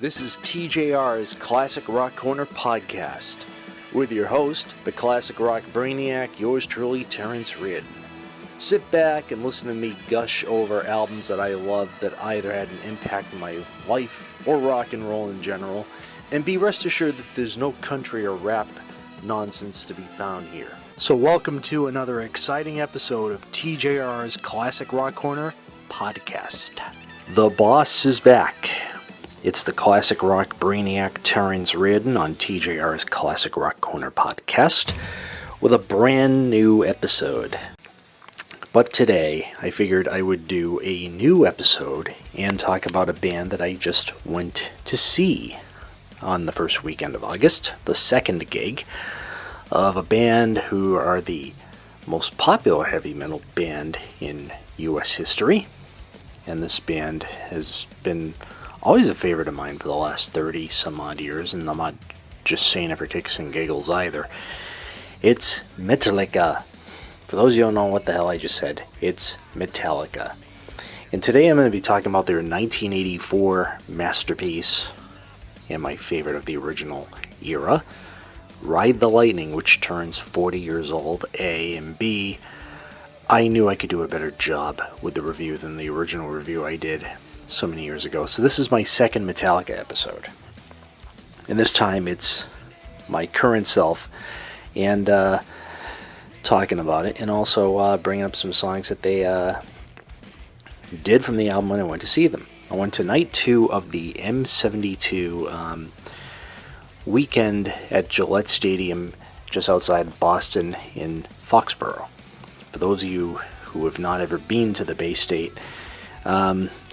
This is TJR's Classic Rock Corner podcast with your host, the Classic Rock Brainiac, yours truly, Terrence Reardon. Sit back and listen to me gush over albums that I love that either had an impact on my life or rock and roll in general, and be rest assured that there's no country or rap nonsense to be found here. So welcome to another exciting episode of TJR's Classic Rock Corner podcast. The boss is back. It's the Classic Rock Brainiac Terrence Reardon on TJR's Classic Rock Corner podcast with a brand new episode. But today, I figured I would do a new episode and talk about a band that I just went to see on the first weekend of August, the second gig of a band who are the most popular heavy metal band in U.S. history. And this band has been always a favorite of mine for the last 30 some odd years, and I'm not just saying it for kicks and giggles either. It's Metallica. For those of you who don't know what the hell I just said, it's Metallica. And today I'm going to be talking about their 1984 masterpiece, and my favorite of the original era, Ride the Lightning, which turns 40 years old, A, and B, I knew I could do a better job with the review than the original review I did so many years ago. So this is my second Metallica episode. And this time it's my current self and talking about it, and also bringing up some songs that they did from the album when I went to see them. I went to night 2 of the M72 weekend at Gillette Stadium just outside Boston in Foxboro. For those of you who have not ever been to the Bay State,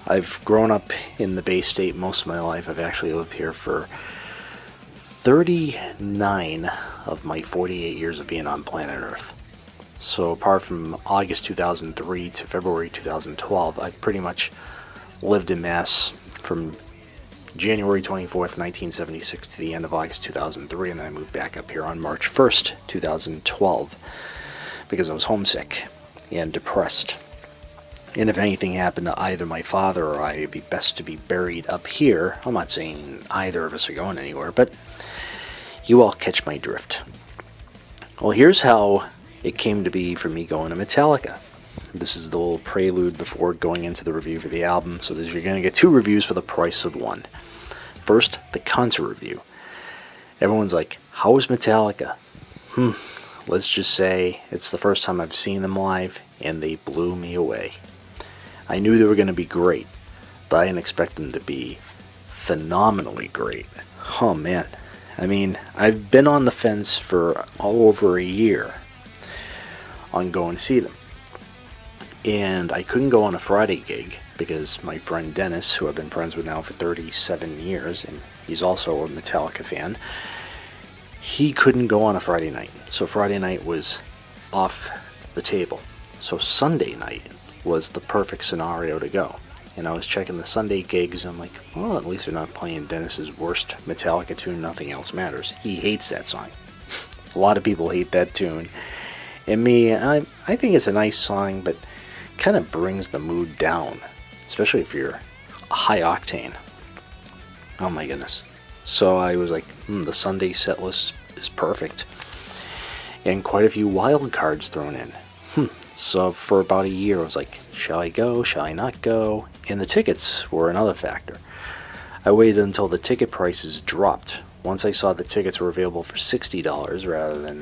I've grown up in the Bay State most of my life. I've actually lived here for 39 of my 48 years of being on planet Earth. So apart from August 2003 to February 2012, I've pretty much lived in Mass from January 24th, 1976 to the end of August 2003, and then I moved back up here on March 1st, 2012, because I was homesick and depressed. And if anything happened to either my father or I, it'd be best to be buried up here. I'm not saying either of us are going anywhere, but you all catch my drift. Well, here's how it came to be for me going to Metallica. This is the little prelude before going into the review for the album, so you're going to get 2 reviews for the price of 1. First, the concert review. Everyone's like, how was Metallica? Let's just say it's the first time I've seen them live, and they blew me away. I knew they were going to be great, but I didn't expect them to be phenomenally great. Oh man, I mean, I've been on the fence for all over a year on going to see them. And I couldn't go on a Friday gig because my friend Dennis, who I've been friends with now for 37 years, and he's also a Metallica fan, he couldn't go on a Friday night. So Friday night was off the table. So Sunday night was the perfect scenario to go. And I was checking the Sunday gigs, and I'm like, well, at least they're not playing Dennis's worst Metallica tune, Nothing Else Matters. He hates that song. A lot of people hate that tune. And me, I think it's a nice song, but kind of brings the mood down, especially if you're a high octane. Oh my goodness. So I was like, the Sunday set list is perfect. And quite a few wild cards thrown in. So for about a year, I was like, shall I go? Shall I not go? And the tickets were another factor. I waited until the ticket prices dropped. Once I saw the tickets were available for $60 rather than,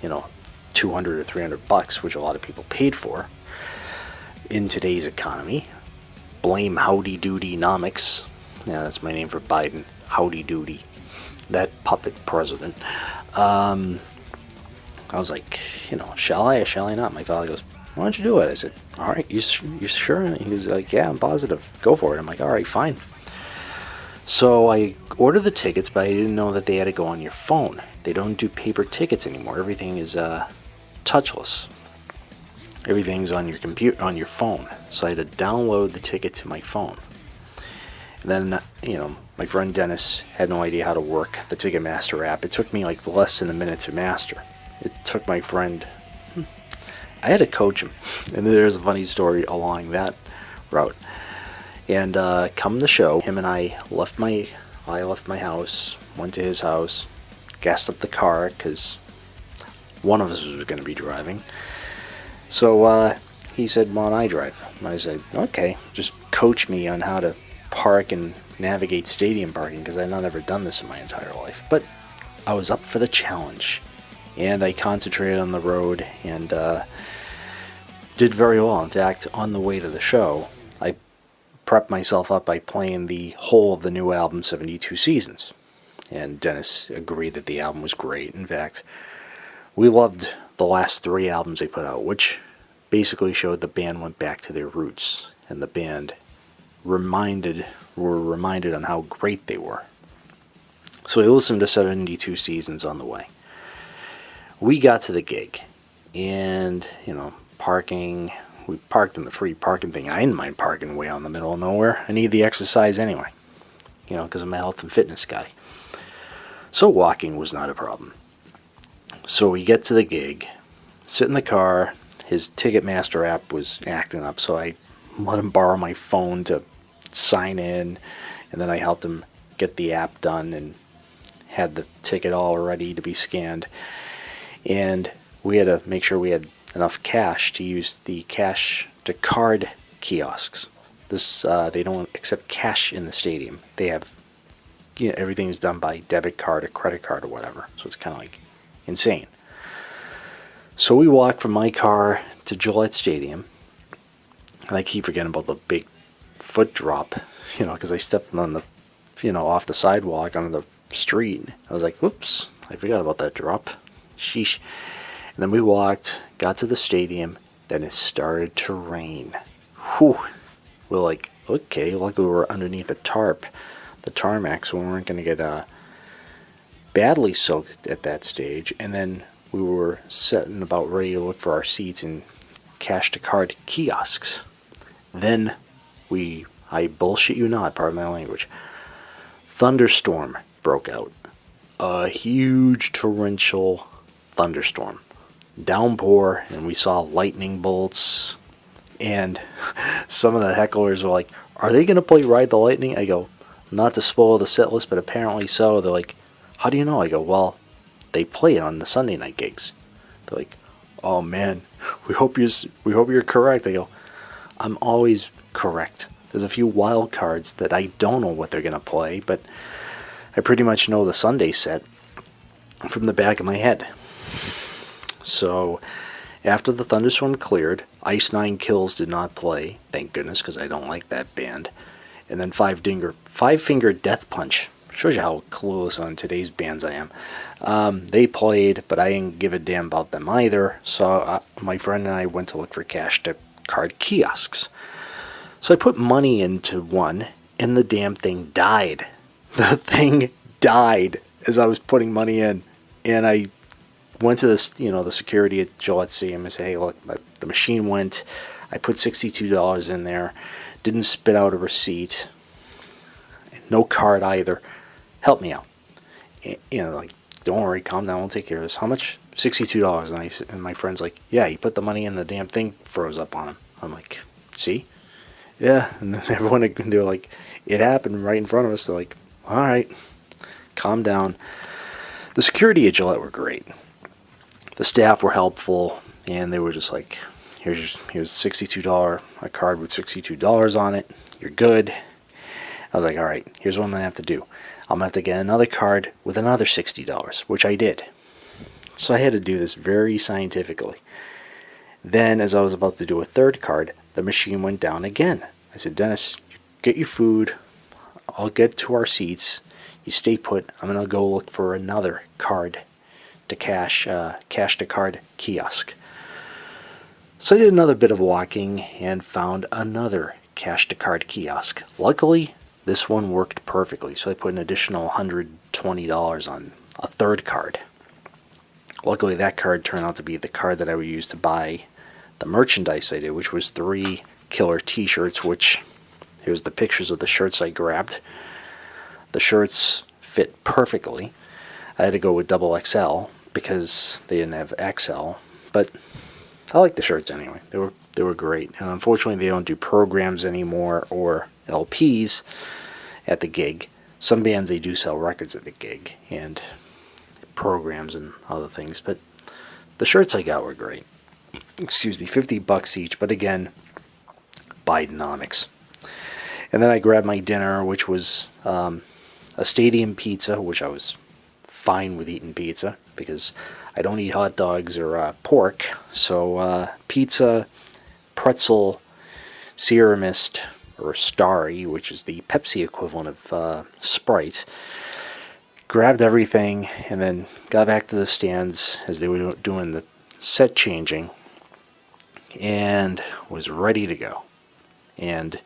$200 or $300, which a lot of people paid for in today's economy. Blame Howdy Doody Nomics. Yeah, that's my name for Biden. Howdy Doody. That puppet president. I was like, shall I or shall I not? My father goes, why don't you do it? I said, all right, you sure? And he was like, yeah, I'm positive. Go for it. I'm like, all right, fine. So I ordered the tickets, but I didn't know that they had to go on your phone. They don't do paper tickets anymore. Everything is touchless. Everything's on your computer, on your phone. So I had to download the ticket to my phone. And then, my friend Dennis had no idea how to work the Ticketmaster app. It took me like less than a minute to master. It took my friend, I had to coach him. And there's a funny story along that route. And come the show, him and I left my house, went to his house, gassed up the car because one of us was going to be driving. So he said, "Why don't I drive?" And I said, "Okay, just coach me on how to park and navigate stadium parking because I've never done this in my entire life." But I was up for the challenge, and I concentrated on the road and did very well. In fact, on the way to the show, I prepped myself up by playing the whole of the new album, 72 Seasons. And Dennis agreed that the album was great. In fact, we loved the last 3 albums they put out, which basically showed the band went back to their roots, and the band were reminded on how great they were. So we listened to 72 Seasons on the way. We got to the gig, and, parking, we parked in the free parking thing. I didn't mind parking way out in the middle of nowhere. I need the exercise anyway, because I'm a health and fitness guy. So walking was not a problem. So we get to the gig, sit in the car. His Ticketmaster app was acting up, so I let him borrow my phone to sign in, and then I helped him get the app done and had the ticket all ready to be scanned. And we had to make sure we had enough cash to use the cash to card kiosks. They don't accept cash in the stadium. They have, everything's done by debit card or credit card or whatever. So it's kind of like insane. So we walked from my car to Gillette Stadium, and I keep forgetting about the big foot drop, because I stepped on the, off the sidewalk onto the street. I was like, whoops, I forgot about that drop. Sheesh. And then we walked, got to the stadium, then it started to rain. Whew. We're like, okay, luckily we were underneath a tarp, the tarmac, so we weren't going to get badly soaked at that stage. And then we were setting about ready to look for our seats in cash-to-card kiosks. Then I bullshit you not, pardon my language, thunderstorm broke out. A huge torrential thunderstorm. Downpour, and we saw lightning bolts. And some of the hecklers were like, "Are they going to play Ride the Lightning?" I go, "Not to spoil the set list, but apparently so." They're like, "How do you know?" I go, "Well, they play it on the Sunday night gigs." They're like, "Oh man, we hope you're correct." I go, "I'm always correct. There's a few wild cards that I don't know what they're going to play, but I pretty much know the Sunday set from the back of my head." So after the thunderstorm cleared, Ice Nine Kills did not play, thank goodness, because I don't like that band. And then Five Finger Death Punch. Shows you how clueless on today's bands I am. They played, but I didn't give a damn about them either. So my friend and I went to look for cash to card kiosks. So I put money into one, and the damn thing died. The thing died as I was putting money in. And I went to this, the security at Gillette Stadium and said, "Hey, look, the machine went. I put $62 in there. Didn't spit out a receipt. No card either. Help me out." Like, "Don't worry, calm down, we'll take care of this." "How much?" $62. And my friend's like, "Yeah, he put the money in, the damn thing froze up on him." I'm like, "See?" "Yeah." And then everyone, they're like, "It happened right in front of us." They're like, "All right, calm down." The security at Gillette were great. The staff were helpful, and they were just like, here's $62, a card with $62 on it. You're good. I was like, all right, here's what I'm going to have to do. I'm going to have to get another card with another $60, which I did. So I had to do this very scientifically. Then, as I was about to do a third card, the machine went down again. I said, "Dennis, get your food. I'll get to our seats. You stay put. I'm going to go look for another card to cash to card kiosk." So I did another bit of walking and found another cash to card kiosk. Luckily, this one worked perfectly, so I put an additional $120 on a third card. Luckily, that card turned out to be the card that I would use to buy the merchandise I did, which was 3 killer t-shirts, which here's the pictures of the shirts I grabbed. The shirts fit perfectly. I had to go with double XL because they didn't have XL, but I like the shirts anyway. They were great. And unfortunately, they don't do programs anymore or LPs at the gig. Some bands, they do sell records at the gig and programs and other things, but the shirts I got were great. Excuse me, $50 each, but again, Bidenomics. And then I grabbed my dinner, which was a stadium pizza, which I was fine with eating pizza because I don't eat hot dogs or pork. So pizza, pretzel, Sierra Mist, or Starry, which is the Pepsi equivalent of Sprite. Grabbed everything and then got back to the stands as they were doing the set changing and was ready to go. And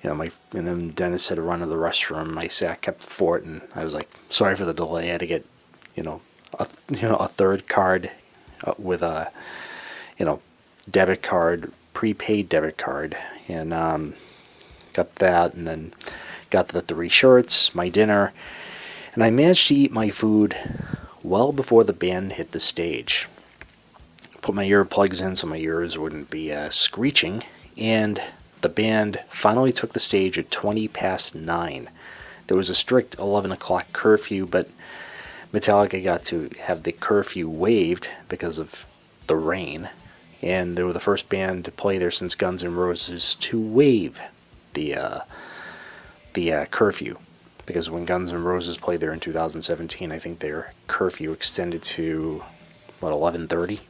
and then Dennis had to run to the restroom. I kept the fort, and I was like, sorry for the delay. I had to get a third card with a debit card, prepaid debit card, and got that, and then got the 3 shirts, my dinner, and I managed to eat my food well before the band hit the stage. Put my earplugs in so my ears wouldn't be screeching, and the band finally took the stage at 20 past 9. There was a strict 11 o'clock curfew, but Metallica got to have the curfew waived because of the rain, and they were the first band to play there since Guns N' Roses to waive the curfew, because when Guns N' Roses played there in 2017, I think their curfew extended to 11:30.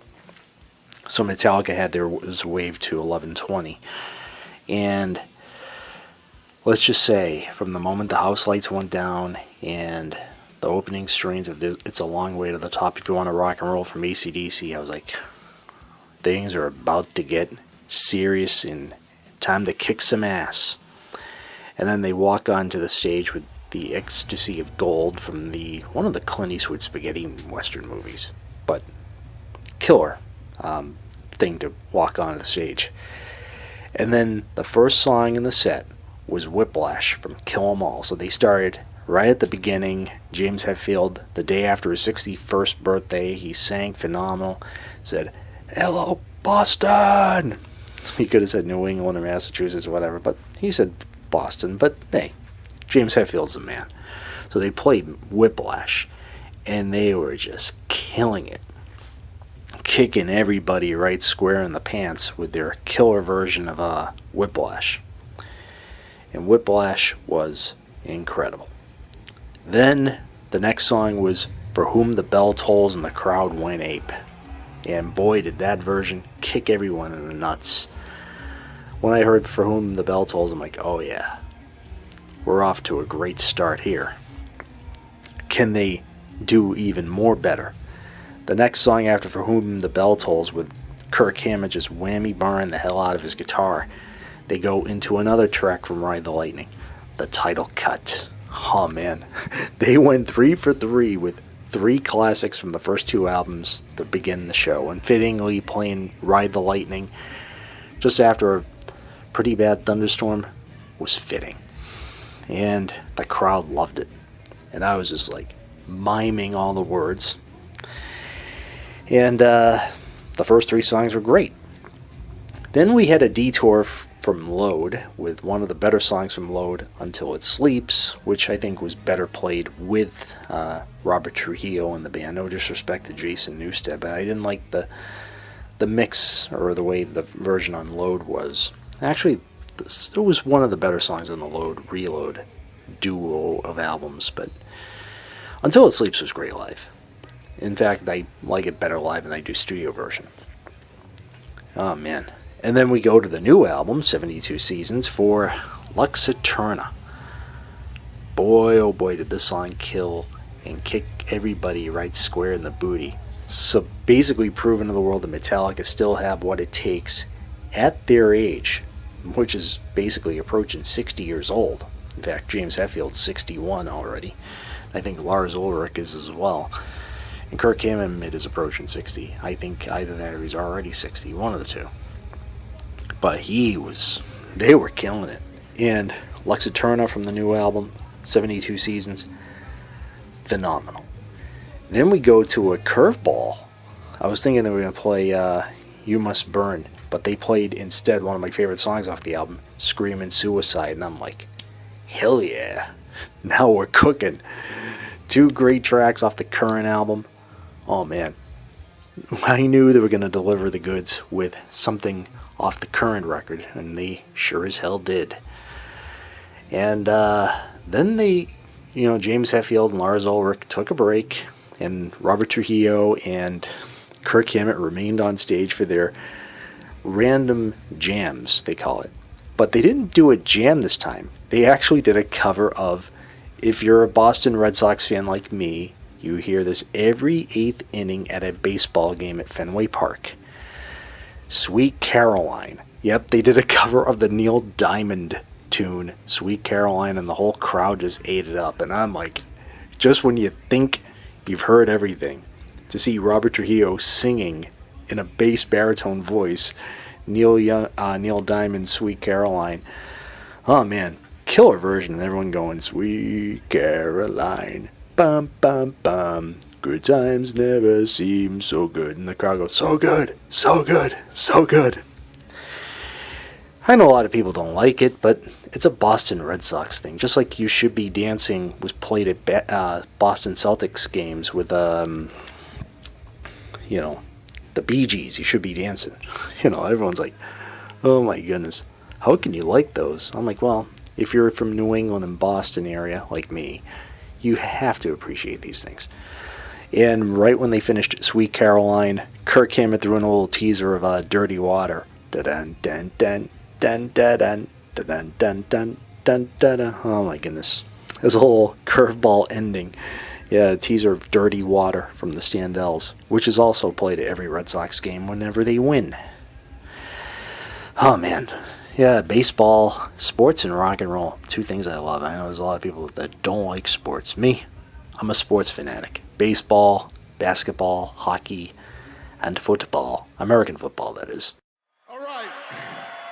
So Metallica had theirs waived to 11:20, and let's just say from the moment the house lights went down and the opening strains of It's a Long Way to the Top, If You Want to Rock and Roll from AC/DC, I was like, things are about to get serious and time to kick some ass. And then they walk onto the stage with the Ecstasy of Gold from one of the Clint Eastwood spaghetti western movies, but killer thing to walk onto the stage. And then the first song in the set was Whiplash from Kill 'Em All. So they started right at the beginning. James Hetfield, the day after his 61st birthday, he sang phenomenal, said, "Hello, Boston!" He could have said New England or Massachusetts or whatever, but he said Boston. But hey, James Hetfield's the man. So they played Whiplash, and they were just killing it, kicking everybody right square in the pants with their killer version of Whiplash. And Whiplash was incredible. Then the next song was For Whom the Bell Tolls, and the crowd went ape. And boy, did that version kick everyone in the nuts. When I heard For Whom the Bell Tolls, I'm like, oh yeah, we're off to a great start here. Can they do even more better? The next song after For Whom the Bell Tolls, with Kirk Hammett just whammy barring the hell out of his guitar, they go into another track from Ride the Lightning, the title cut. Oh man, they went 3 for 3 with 3 classics from the first 2 albums to begin the show, and fittingly playing Ride the Lightning just after a pretty bad thunderstorm was fitting. And the crowd loved it. And I was just like miming all the words. And the first 3 songs were great. Then we had a detour from Load with one of the better songs from Load, Until It Sleeps, which I think was better played with Robert Trujillo and the band. No disrespect to Jason Newsted, but I didn't like the mix or the way the version on Load was. Actually, it was one of the better songs on the Load Reload duo of albums, but Until It Sleeps was great live. In fact, I like it better live than I do studio version. Oh man. And then we go to the new album, 72 Seasons, for Lux Eterna. Boy, oh boy, did this song kill and kick everybody right square in the booty. So basically proving to the world that Metallica still have what it takes at their age, which is basically approaching 60 years old. In fact, James Hetfield's 61 already. I think Lars Ulrich is as well. And Kirk Hammett is approaching 60. I think either that or he's already 60, one of the two. But they were killing it. And Lux Eterna from the new album, 72 Seasons, phenomenal. Then we go to a curveball. I was thinking that we were going to play You Must Burn, but they played instead one of my favorite songs off the album, Screamin' Suicide, and I'm like, hell yeah, now we're cooking. 2 great tracks off the current album. Oh man, I knew they were going to deliver the goods with something off the current record, and they sure as hell did. And then they, James Hetfield and Lars Ulrich took a break, and Robert Trujillo and Kirk Hammett remained on stage for their random jams, they call it. But they didn't do a jam this time. They actually did a cover of, if you're a Boston Red Sox fan like me, you hear this every 8th inning at a baseball game at Fenway Park. Sweet Caroline. Yep, they did a cover of the Neil Diamond tune, Sweet Caroline, and the whole crowd just ate it up. And I'm like, just when you think you've heard everything, to see Robert Trujillo singing in a bass baritone voice, Neil Diamond's Sweet Caroline. Oh man, killer version, and everyone going, Sweet Caroline, bum bum bum, good times never seem so good. And the crowd goes, so good, so good, so good. I know a lot of people don't like it, but it's a Boston Red Sox thing. Just like You Should Be Dancing was played at Boston Celtics games with, the Bee Gees, You Should Be Dancing. Everyone's like, oh my goodness, how can you like those? I'm like, well, if you're from New England and Boston area, like me, you have to appreciate these things. And right when they finished Sweet Caroline, Kirk Hammett threw in a little teaser of Dirty Water. Da-dun-dun-dun. Dun, dun, dun, dun, dun, dun, dun, dun, dun. Oh my goodness. There's a whole curveball ending. Yeah, a teaser of Dirty Water from the Standells, which is also played at every Red Sox game whenever they win. Oh man. Yeah, baseball, sports, and rock and roll. 2 things I love. I know there's a lot of people that don't like sports. Me, I'm a sports fanatic. Baseball, basketball, hockey, and football. American football, that is. All right.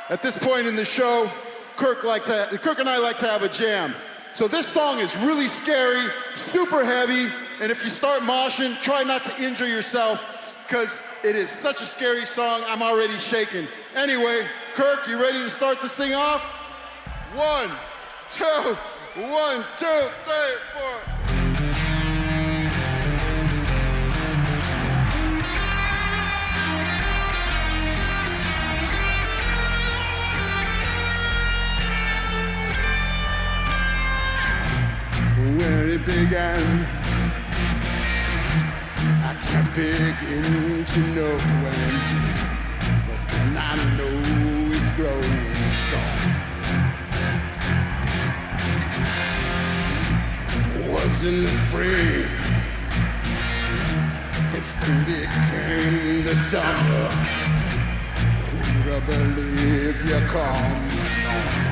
At this point in the show, Kirk and I like to have a jam. So this song is really scary, super heavy, and if you start moshing, try not to injure yourself, because it is such a scary song, I'm already shaking. Anyway, Kirk, you ready to start this thing off? 1, 2, 1, 2, 3, 4. When it began, I can't begin to know when, but then I know it's growing strong. It was in the spring, and spring became the summer. Who'd have believed you come along?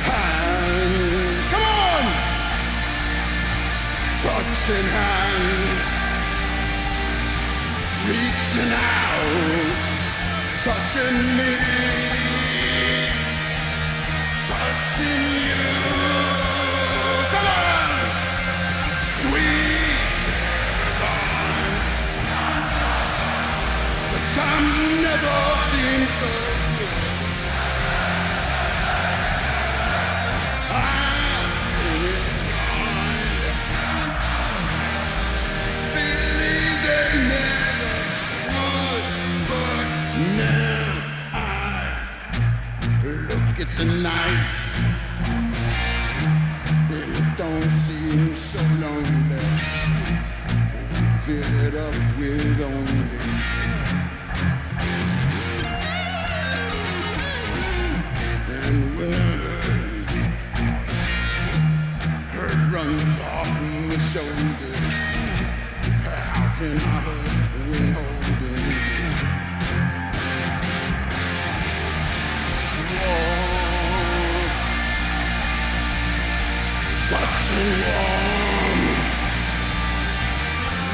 Hands, come on! Touching hands, reaching out, touching me, touching you. Come on! Sweet Caroline, the time never seemed so. At the night, and it don't seem so lonely. We fill it up with only and when hurt runs off my shoulders, how can I hurt when holding you? Touching warm,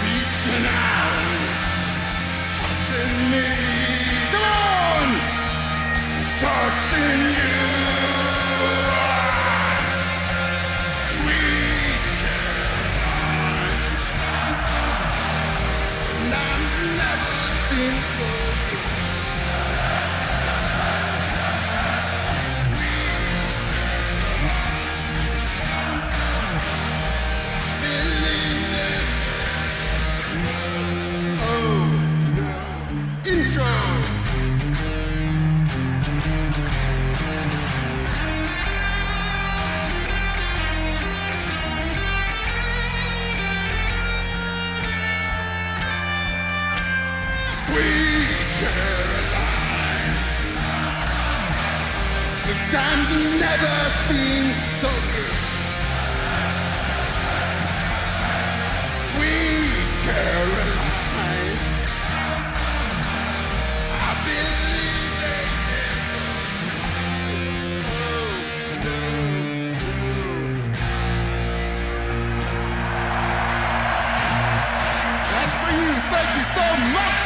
reaching out, touching me. Come on, touching you. Sweet Caroline, and I've never seems so good. Believe it. Oh no. Intro. Sweet Caroline, the times never seem so good. Sweet Caroline, I believe in That's for you. Thank you so much.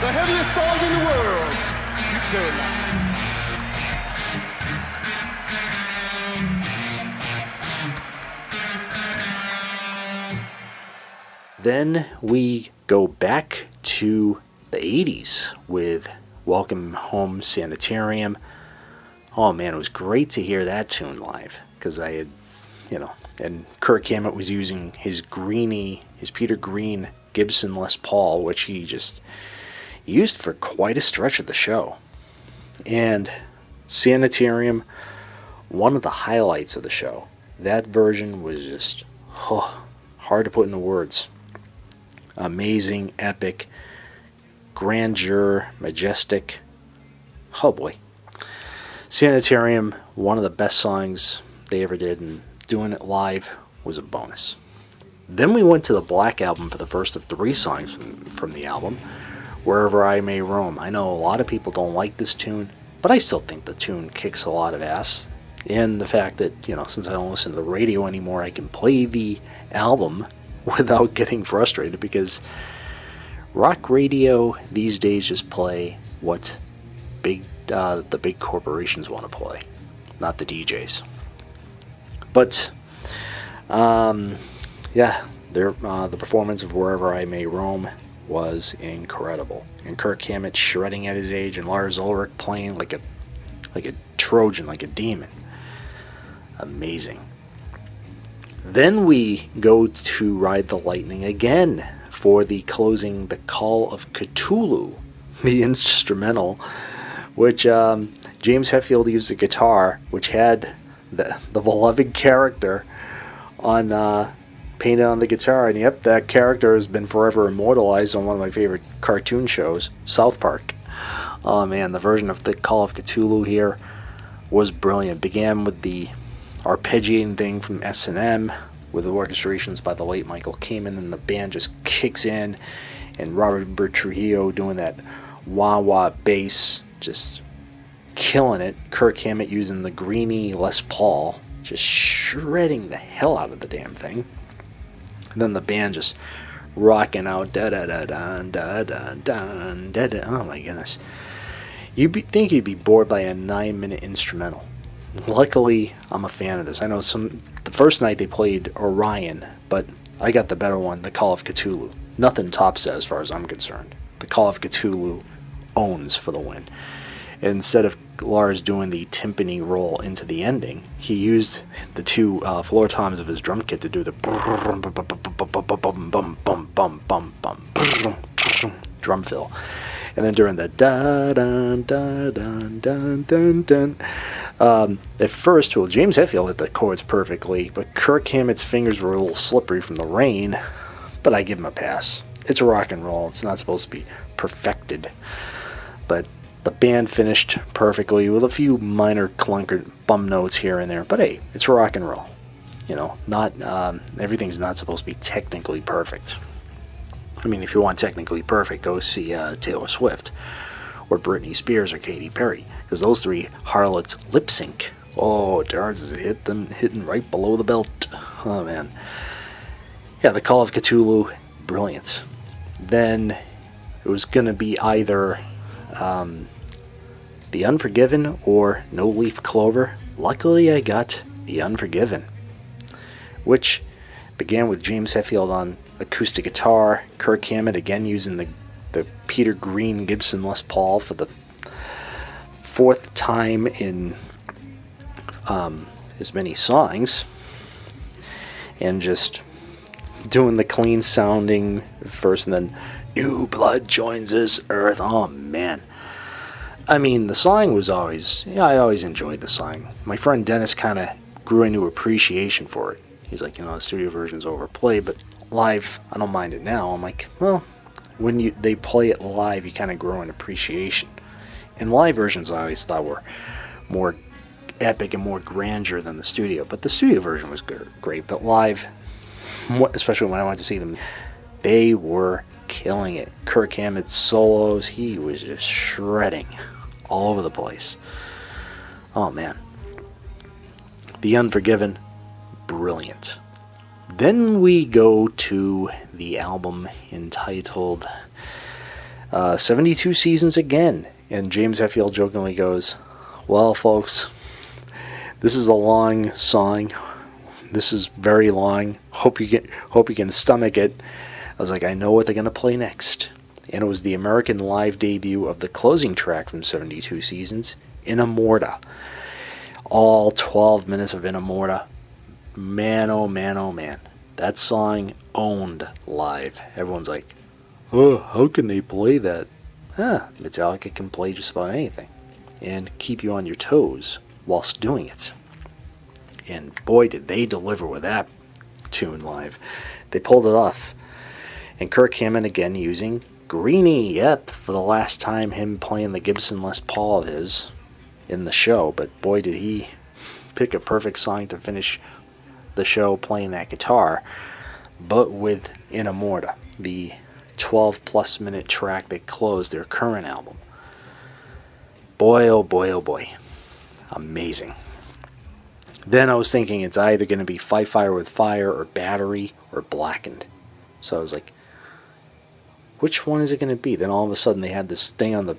The heaviest song in the world, Sweet Caroline. Then we go back to the 80s with Welcome Home Sanitarium. Oh man, it was great to hear that tune live, because I had, and Kirk Hammett was using his Peter Green Gibson Les Paul, which he just used for quite a stretch of the show. And Sanitarium, one of the highlights of the show. That version was just hard to put into words. Amazing, epic, grandeur, majestic. Oh boy. Sanitarium, one of the best songs they ever did, and doing it live was a bonus. Then we went to the Black Album for the first of 3 songs from the album, Wherever I May Roam. I know a lot of people don't like this tune, but I still think the tune kicks a lot of ass. And the fact that, since I don't listen to the radio anymore, I can play the album without getting frustrated, because rock radio these days just play what the big corporations want to play, not the DJs. But the performance of Wherever I May Roam was incredible, and Kirk Hammett shredding at his age, and Lars Ulrich playing like a Trojan, like a demon. Amazing. Then we go to Ride the Lightning again for the closing, The Call of Cthulhu, the instrumental, which James Hetfield used the guitar, which had the beloved character on painted on the guitar. And yep, that character has been forever immortalized on one of my favorite cartoon shows, South Park. Oh man, the version of The Call of Cthulhu here was brilliant. Began with the arpeggiating thing from S&M with the orchestrations by the late Michael Kamen, and the band just kicks in, and Robert Trujillo doing that wah-wah bass, just killing it. Kirk Hammett using the greeny Les Paul, just shredding the hell out of the damn thing. And then the band just rocking out, da-da-da-dun, da-da-dun, da-da. Oh my goodness. Think you'd be bored by a 9-minute instrumental. Luckily, I'm a fan of this. I know the first night they played Orion, but I got the better one, The Call of Cthulhu. Nothing tops that as far as I'm concerned. The Call of Cthulhu owns for the win. And instead of Lars doing the timpani roll into the ending, he used the 2 floor toms of his drum kit to do the drum fill. And then during the da-dun-da-dun-da-dun-dun-dun, at first, James Hetfield hit the chords perfectly, but Kirk Hammett's fingers were a little slippery from the rain, but I give him a pass. It's rock and roll. It's not supposed to be perfected. But the band finished perfectly with a few minor clunker bum notes here and there, but hey, it's rock and roll. Not everything's not supposed to be technically perfect. I mean, if you want technically perfect, go see Taylor Swift or Britney Spears or Katy Perry, because those 3 harlots lip sync. Oh, Terrence is hitting right below the belt. Oh man, yeah, The Call of Cthulhu, brilliant. Then it was gonna be either The Unforgiven or No Leaf Clover. Luckily, I got The Unforgiven, which began with James Hetfield on acoustic guitar, Kirk Hammett again using the the Peter Green Gibson Les Paul for the fourth time in as many songs, and just doing the clean sounding first, and then new blood joins this earth. Oh man, I mean, the song was always, I always enjoyed the song. My friend Dennis kind of grew into appreciation for it. He's like, the studio version's overplayed, but live, I don't mind it now. I'm like, well, when they play it live, you kind of grow in appreciation. And live versions I always thought were more epic and more grandeur than the studio. But the studio version was great. But live, especially when I went to see them, they were killing it. Kirk Hammett's solos, he was just shredding all over the place. Oh man. The Unforgiven, brilliant. Then we go to the album entitled 72 Seasons Again. And James Hetfield jokingly goes, well, folks, this is a long song. This is very long. Hope you can stomach it. I was like, I know what they're going to play next. And it was the American live debut of the closing track from 72 Seasons, In Amorta. All 12 minutes of In Amorta. Man, oh man, oh man. That song owned live. Everyone's like, oh, how can they play that? Metallica can play just about anything and keep you on your toes whilst doing it. And boy, did they deliver with that tune live. They pulled it off. And Kirk Hammett again using Greenie, yep, for the last time him playing the Gibson Les Paul of his in the show. But boy, did he pick a perfect song to finish the show playing that guitar. But with In Amorta, the 12 plus minute track that closed their current album. Boy, oh boy, oh boy. Amazing. Then I was thinking it's either going to be Fight Fire with Fire or Battery or Blackened. So I was like, which one is it going to be? Then all of a sudden they had this thing on the,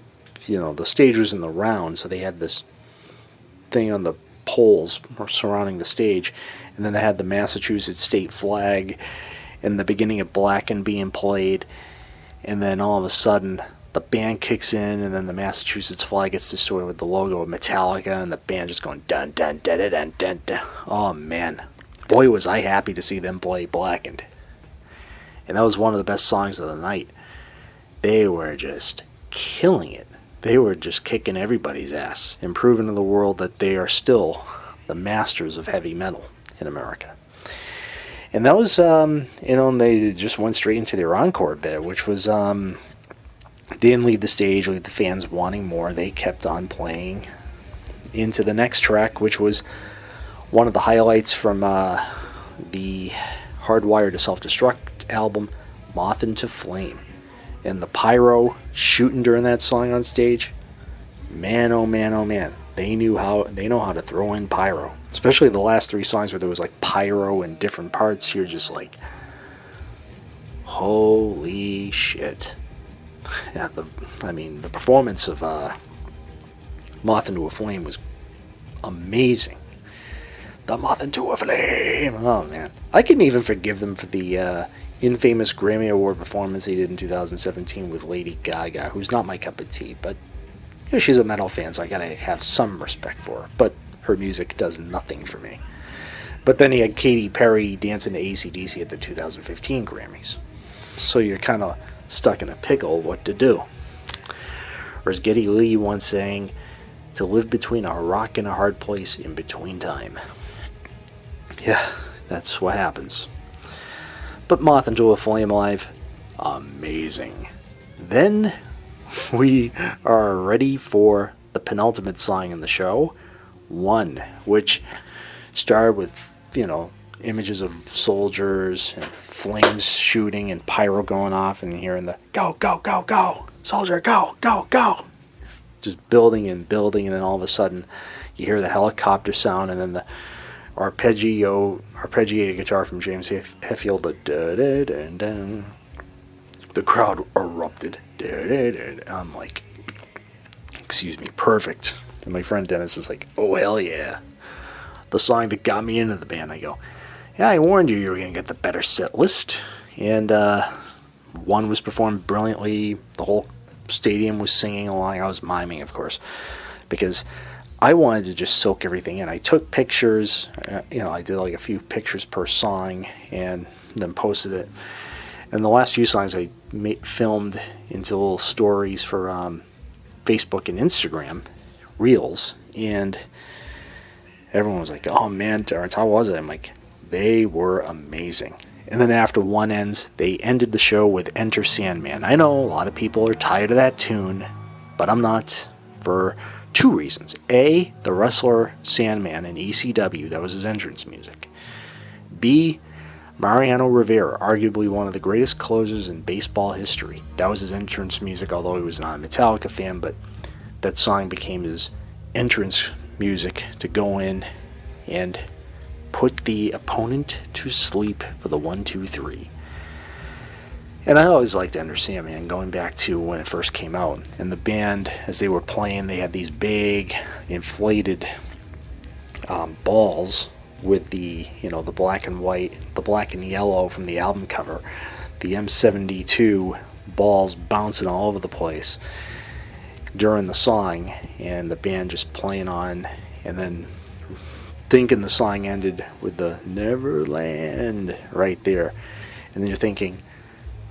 the stage was in the round, so they had this thing on the poles surrounding the stage, and then they had the Massachusetts state flag and the beginning of Blackened being played, and then all of a sudden the band kicks in, and then the Massachusetts flag gets destroyed with the logo of Metallica, and the band just going dun dun dun dun dun dun dun. Oh man, boy was I happy to see them play Blackened, and that was one of the best songs of the night. They were just killing it. They were just kicking everybody's ass and proving to the world that they are still the masters of heavy metal in America. And that was, and they just went straight into their encore bit, which was, they didn't leave the stage, leave the fans wanting more. They kept on playing into the next track, which was one of the highlights from the Hardwired to Self-Destruct album, Moth into Flame. And the pyro shooting during that song on stage, man, oh man, oh man. They know how to throw in pyro. Especially the last three songs where there was like pyro in different parts. You're just like, holy shit. Yeah, the performance of Moth into a Flame was amazing. The Moth into a Flame. Oh man, I couldn't even forgive them for the infamous Grammy Award performance they did in 2017 with Lady Gaga, who's not my cup of tea, but she's a metal fan, so I gotta have some respect for her. But her music does nothing for me. But then you had Katy Perry dancing to AC/DC at the 2015 Grammys. So you're kind of stuck in a pickle what to do. Or as Geddy Lee once saying, to live between a rock and a hard place in between time. Yeah, that's what happens. But Moth into a Flame live, amazing. Then we are ready for the penultimate song in the show, One, which started with, images of soldiers and flames shooting and pyro going off, and hearing the go, go, go, go, soldier, go, go, go. Just building and building, and then all of a sudden you hear the helicopter sound, and then the arpeggiated guitar from James Hetfield, the da-da-da-da. The crowd erupted. Da-da-da. I'm like, excuse me, perfect. And my friend Dennis is like, oh hell yeah. The song that got me into the band. I go, yeah, I warned you were going to get the better set list. And one was performed brilliantly. The whole stadium was singing along. I was miming, of course, because I wanted to just soak everything in. I took pictures. I did like a few pictures per song and then posted it. And the last few songs I filmed into little stories for Facebook and Instagram, Reels, and everyone was like, "Oh man, Terrence, how was it?" I'm like, they were amazing. And then after one ends, they ended the show with Enter Sandman. I know a lot of people are tired of that tune, but I'm not, for two reasons. A, the wrestler Sandman in ECW, that was his entrance music. B, Mariano Rivera, arguably one of the greatest closers in baseball history. That was his entrance music, although he was not a Metallica fan, but that song became his entrance music to go in and put the opponent to sleep for the 1, 2, 3. And I always liked Enter Sandman, going back to when it first came out. And the band, as they were playing, they had these big inflated balls with the black and white, the black and yellow from the album cover, the M72 balls bouncing all over the place during the song, and the band just playing on, and then thinking the song ended with the Neverland right there. And then you're thinking,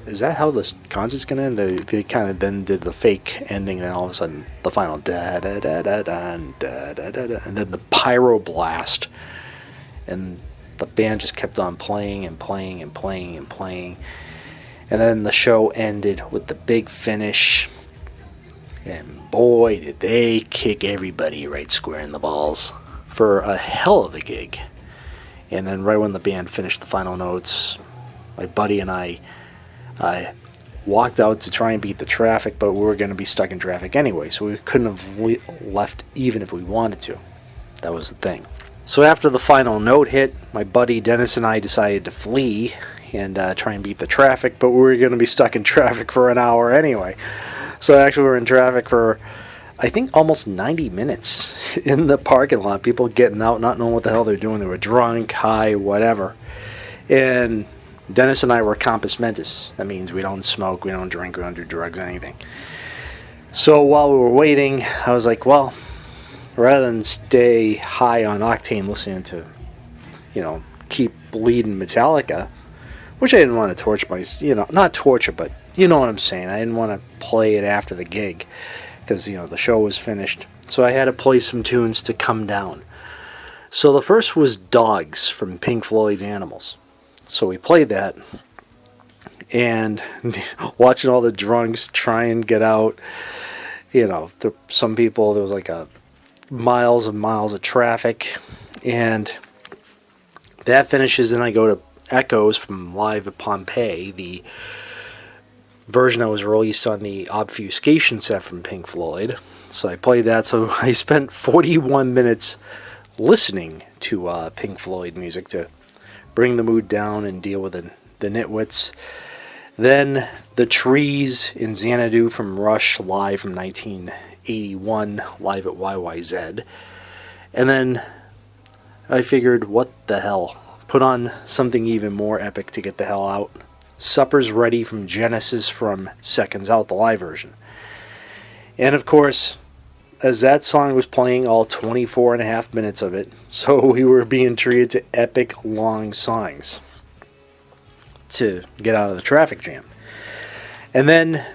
is that how the concert's going to end? They kind of then did the fake ending, and then all of a sudden the final da-da-da-da-da, da-da-da-da, and then the pyro blast. And the band just kept on playing and playing and playing and playing. And then the show ended with the big finish. And boy, did they kick everybody right square in the balls for a hell of a gig. And then right when the band finished the final notes, my buddy and I walked out to try and beat the traffic, but we were going to be stuck in traffic anyway, so we couldn't have left even if we wanted to. That was the thing. So after the final note hit, my buddy Dennis and I decided to flee and try and beat the traffic, but we were going to be stuck in traffic for an hour anyway. So actually we were in traffic for, I think, almost 90 minutes in the parking lot. People getting out, not knowing what the hell they're doing. They were drunk, high, whatever. And Dennis and I were compos mentis. That means we don't smoke, we don't drink, we don't do drugs, anything. So while we were waiting, I was like, well, rather than stay high on octane listening to, keep bleeding Metallica, which I didn't want to torture not torture, but you know what I'm saying. I didn't want to play it after the gig because, the show was finished. So I had to play some tunes to come down. So the first was Dogs from Pink Floyd's Animals. So we played that, and watching all the drunks try and get out. Some people, there was like miles and miles of traffic, and that finishes, and I go to Echoes from Live at Pompeii, the version that was released on the Obfuscation set from Pink Floyd. So I played that. So I spent 41 minutes listening to Pink Floyd music to bring the mood down and deal with the nitwits. Then The Trees in Xanadu from Rush, live from 1981, live at YYZ. And then I figured, what the hell? Put on something even more epic to get the hell out. Supper's Ready from Genesis from Seconds Out, the live version. And of course, as that song was playing, all 24 and a half minutes of it, so we were being treated to epic long songs to get out of the traffic jam. And then,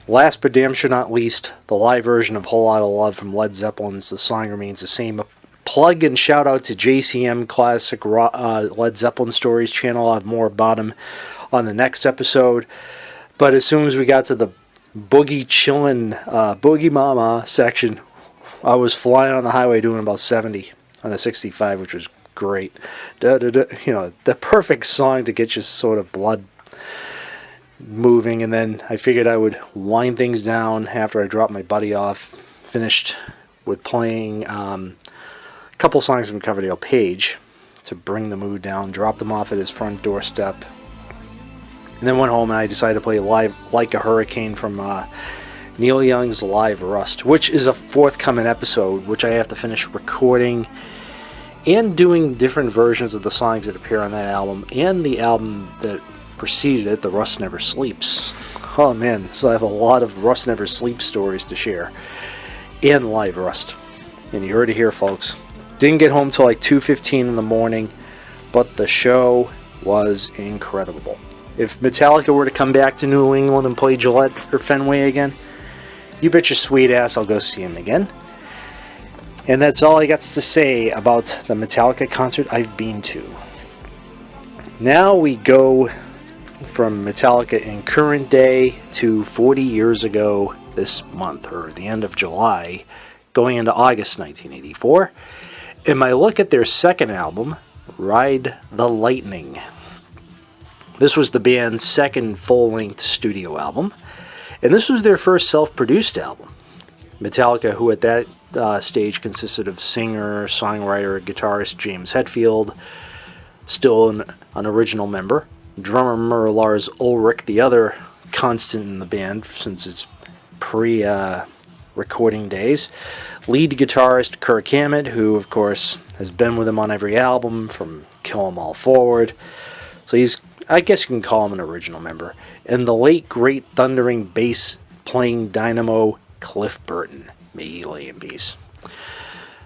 last but damn sure not least, the live version of Whole Lotta Love from Led Zeppelin's The Song Remains the Same. A plug and shout out to JCM Classic Led Zeppelin Stories channel. I'll have more about him on the next episode. But as soon as we got to the Boogie Chillin' Boogie Mama section, I was flying on the highway doing about 70 on a 65, which was great. The perfect song to get your sort of blood moving. And then I figured I would wind things down after I dropped my buddy off. Finished with playing a couple songs from Coverdale Page to bring the mood down. Dropped him off at his front doorstep. And then went home and I decided to play Live Like a Hurricane from Neil Young's Live Rust, which is a forthcoming episode, which I have to finish recording and doing different versions of the songs that appear on that album, and the album that preceded it, the Rust Never Sleeps. Oh man, so I have a lot of Rust Never Sleeps stories to share. And live Rust. And you heard it here, folks. Didn't get home till like 2:15 in the morning, but the show was incredible. If Metallica were to come back to New England and play Gillette or Fenway again, you bet your sweet ass I'll go see him again. And that's all I got to say about the Metallica concert I've been to. Now we go from Metallica in current day to 40 years ago this month, or the end of July, going into August 1984. And my look at their second album, Ride the Lightning. This was the band's second full-length studio album, and this was their first self-produced album. Metallica, who at that stage consisted of singer, songwriter, guitarist James Hetfield, still an original member, drummer Lars Ulrich, the other constant in the band since its pre-recording days, lead guitarist Kirk Hammett, who of course has been with him on every album from Kill 'Em All forward, so he's, I guess you can call him an original member, and the late great thundering bass playing dynamo Cliff Burton. May he lay in peace.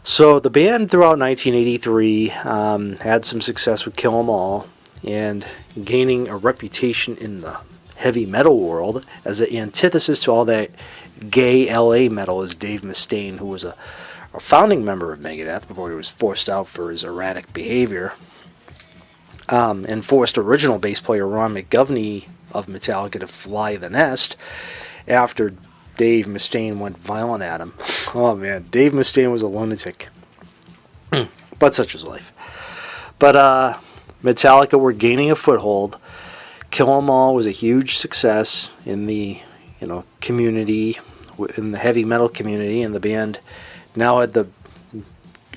So the band throughout 1983 had some success with Kill 'Em All, and gaining a reputation in the heavy metal world as an antithesis to all that gay LA metal is Dave Mustaine, who was a founding member of Megadeth before he was forced out for his erratic behavior, and forced original bass player Ron McGovney of Metallica to fly the nest after Dave Mustaine went violent at him. Oh man, Dave Mustaine was a lunatic. But such is life. But Metallica were gaining a foothold. Kill 'Em All was a huge success in the community, in the heavy metal community, and the band now had the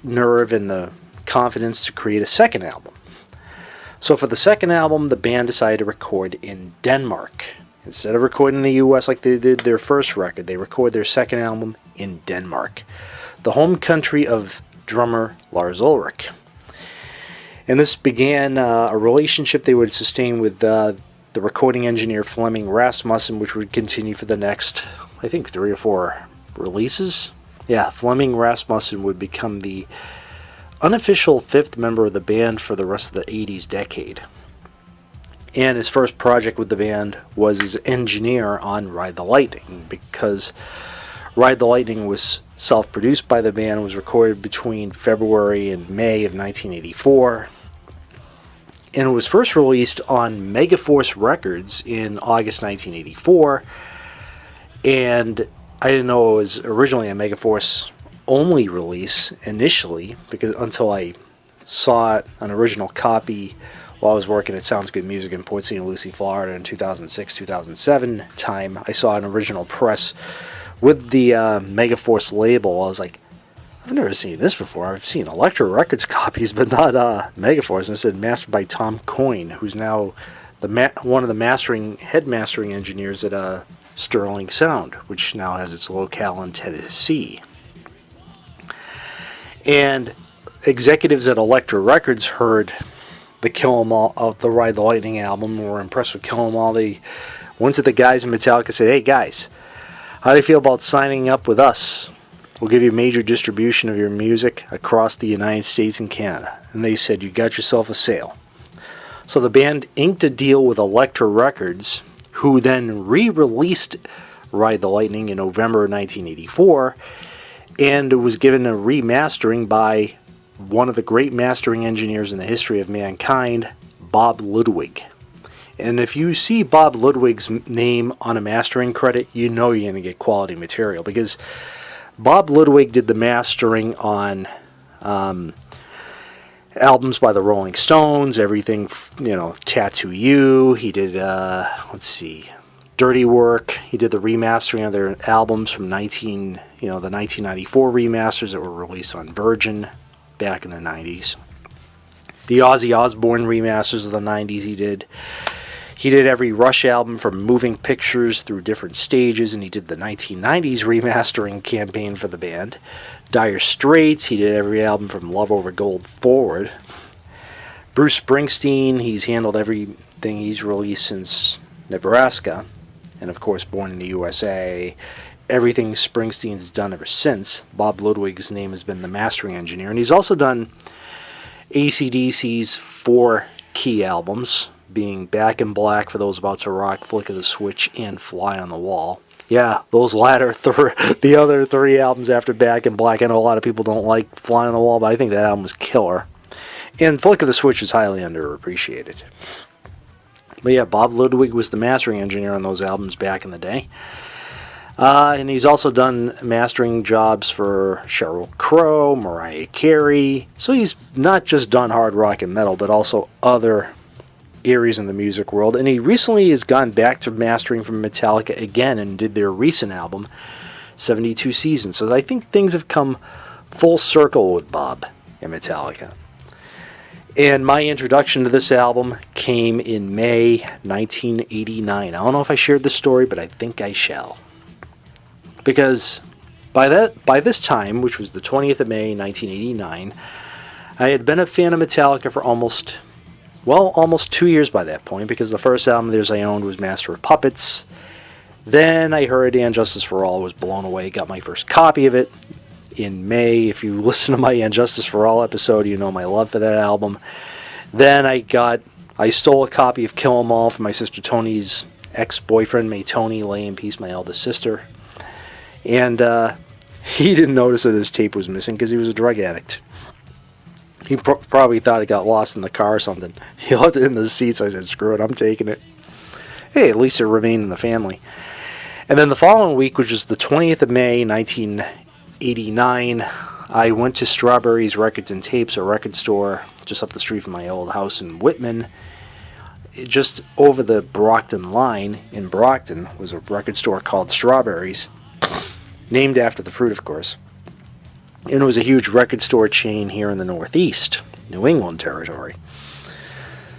nerve and the confidence to create a second album. So for the second album, the band decided to record in Denmark. Instead of recording in the US like they did their first record, they recorded their second album in Denmark, the home country of drummer Lars Ulrich. And this began a relationship they would sustain with the recording engineer Flemming Rasmussen, which would continue for the next, I think, 3 or 4 releases. Yeah, Flemming Rasmussen would become the unofficial 5th member of the band for the rest of the 80s decade. And his first project with the band was as engineer on Ride the Lightning, because Ride the Lightning was self-produced by the band and was recorded between February and May of 1984. And it was first released on Megaforce Records in August 1984. And I didn't know it was originally a Megaforce only release initially, because until I saw it, an original copy, while I was working at Sounds Good Music in Port St. Lucie, Florida in 2006-2007 time. I saw an original press with the Megaforce label. I was like, I've never seen this before. I've seen Elektra Records copies, but not Megaforce. And it said mastered by Tom Coyne, who's now one of the head mastering engineers at Sterling Sound, which now has its locale in Tennessee. And executives at Elektra Records heard the Kill 'Em All of the Ride the Lightning album, were impressed with Kill 'Em All. They went to the guys in Metallica and said, "Hey guys, how do you feel about signing up with us? We'll give you major distribution of your music across the United States and Canada." And they said, "You got yourself a sale." So the band inked a deal with Elektra Records, who then re-released Ride the Lightning in November 1984, and it was given a remastering by one of the great mastering engineers in the history of mankind, Bob Ludwig. And if you see Bob Ludwig's name on a mastering credit, you know you're going to get quality material, because Bob Ludwig did the mastering on albums by the Rolling Stones, everything, Tattoo You. He did, Dirty Work. He did the remastering of their albums from the 1994 remasters that were released on Virgin back in the 90s. The Ozzy Osbourne remasters of the 90s he did. He did every Rush album from Moving Pictures through different stages, and he did the 1990s remastering campaign for the band. Dire Straits, he did every album from Love Over Gold forward. Bruce Springsteen, he's handled every everything he's released since Nebraska, and of course Born in the USA, everything Springsteen's done ever since. Bob Ludwig's name has been the mastering engineer, and he's also done AC/DC's 4 key albums, being Back in Black, For Those About to Rock, Flick of the Switch, and Fly on the Wall. Yeah, those latter the other 3 albums after Back in Black, I know a lot of people don't like Fly on the Wall, but I think that album was killer. And Flick of the Switch is highly underappreciated. But yeah, Bob Ludwig was the mastering engineer on those albums back in the day. And he's also done mastering jobs for Sheryl Crow, Mariah Carey. So he's not just done hard rock and metal, but also other areas in the music world. And he recently has gone back to mastering from Metallica again and did their recent album, 72 Seasons. So I think things have come full circle with Bob and Metallica. And my introduction to this album came in May 1989. I don't know if I shared this story, but I think I shall. Because by this time, which was the 20th of May, 1989, I had been a fan of Metallica for almost 2 years by that point, because the first album of theirs I owned was Master of Puppets. Then I heard And Justice for All, was blown away, got my first copy of it in May. If you listen to my And Justice for All episode, you know my love for that album. Then I stole a copy of Kill 'Em All from my sister Tony's ex-boyfriend. May Tony lay in peace, my eldest sister. And he didn't notice that his tape was missing because he was a drug addict. He probably thought it got lost in the car or something. He left it in the seat, so I said, screw it, I'm taking it. Hey, at least it remained in the family. And then the following week, which was the 20th of May, 1989, I went to Strawberry's Records and Tapes, a record store just up the street from my old house in Whitman. Just over the Brockton line in Brockton was a record store called Strawberry's, named after the fruit, of course. And it was a huge record store chain here in the Northeast, New England territory.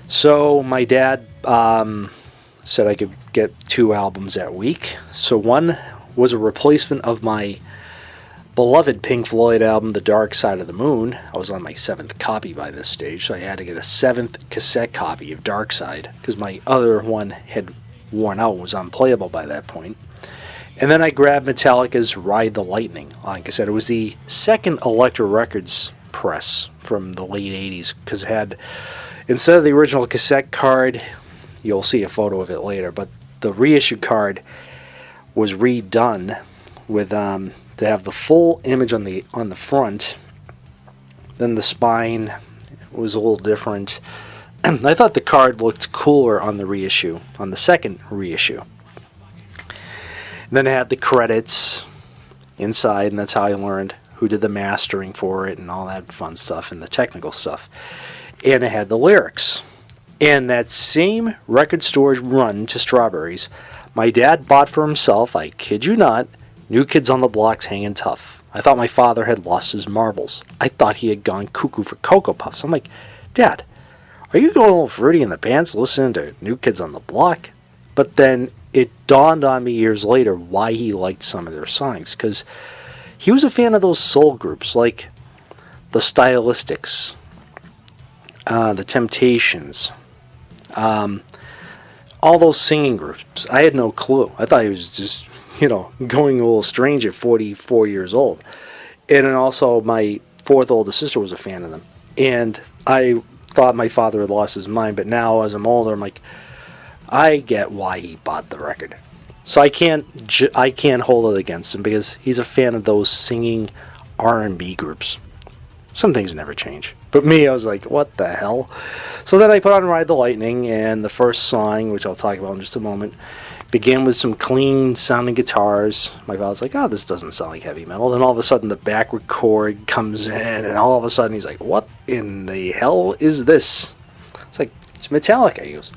So my dad said I could get 2 albums that week. So one was a replacement of my beloved Pink Floyd album, The Dark Side of the Moon. I was on my 7th copy by this stage, so I had to get a 7th cassette copy of Dark Side, because my other one had worn out and was unplayable by that point. And then I grabbed Metallica's Ride the Lightning on cassette. It was the second Elektra Records press from the late 80s, because it had, instead of the original cassette card, you'll see a photo of it later, but the reissue card was redone with to have the full image on the front. Then the spine was a little different. I thought the card looked cooler on the reissue, on the second reissue. Then it had the credits inside, and that's how I learned who did the mastering for it and all that fun stuff and the technical stuff. And it had the lyrics. And that same record store run to Strawberry's, my dad bought for himself, I kid you not, New Kids on the Block's Hangin' Tough. I thought my father had lost his marbles. I thought he had gone cuckoo for Cocoa Puffs. I'm like, Dad, are you going all fruity in the pants listening to New Kids on the Block? But then it dawned on me years later why he liked some of their songs, because he was a fan of those soul groups like the Stylistics, the Temptations, all those singing groups. I had no clue. I thought he was just, going a little strange at 44 years old. And then also my 4th oldest sister was a fan of them. And I thought my father had lost his mind, but now as I'm older, I'm like, I get why he bought the record. So I can't hold it against him, because he's a fan of those singing R&B groups. Some things never change. But me, I was like, what the hell? So then I put on Ride the Lightning, and the first song, which I'll talk about in just a moment, began with some clean sounding guitars. My father's like, oh, this doesn't sound like heavy metal. Then all of a sudden the backward chord comes in, and all of a sudden he's like, what in the hell is this? It's like, it's Metallica. He goes,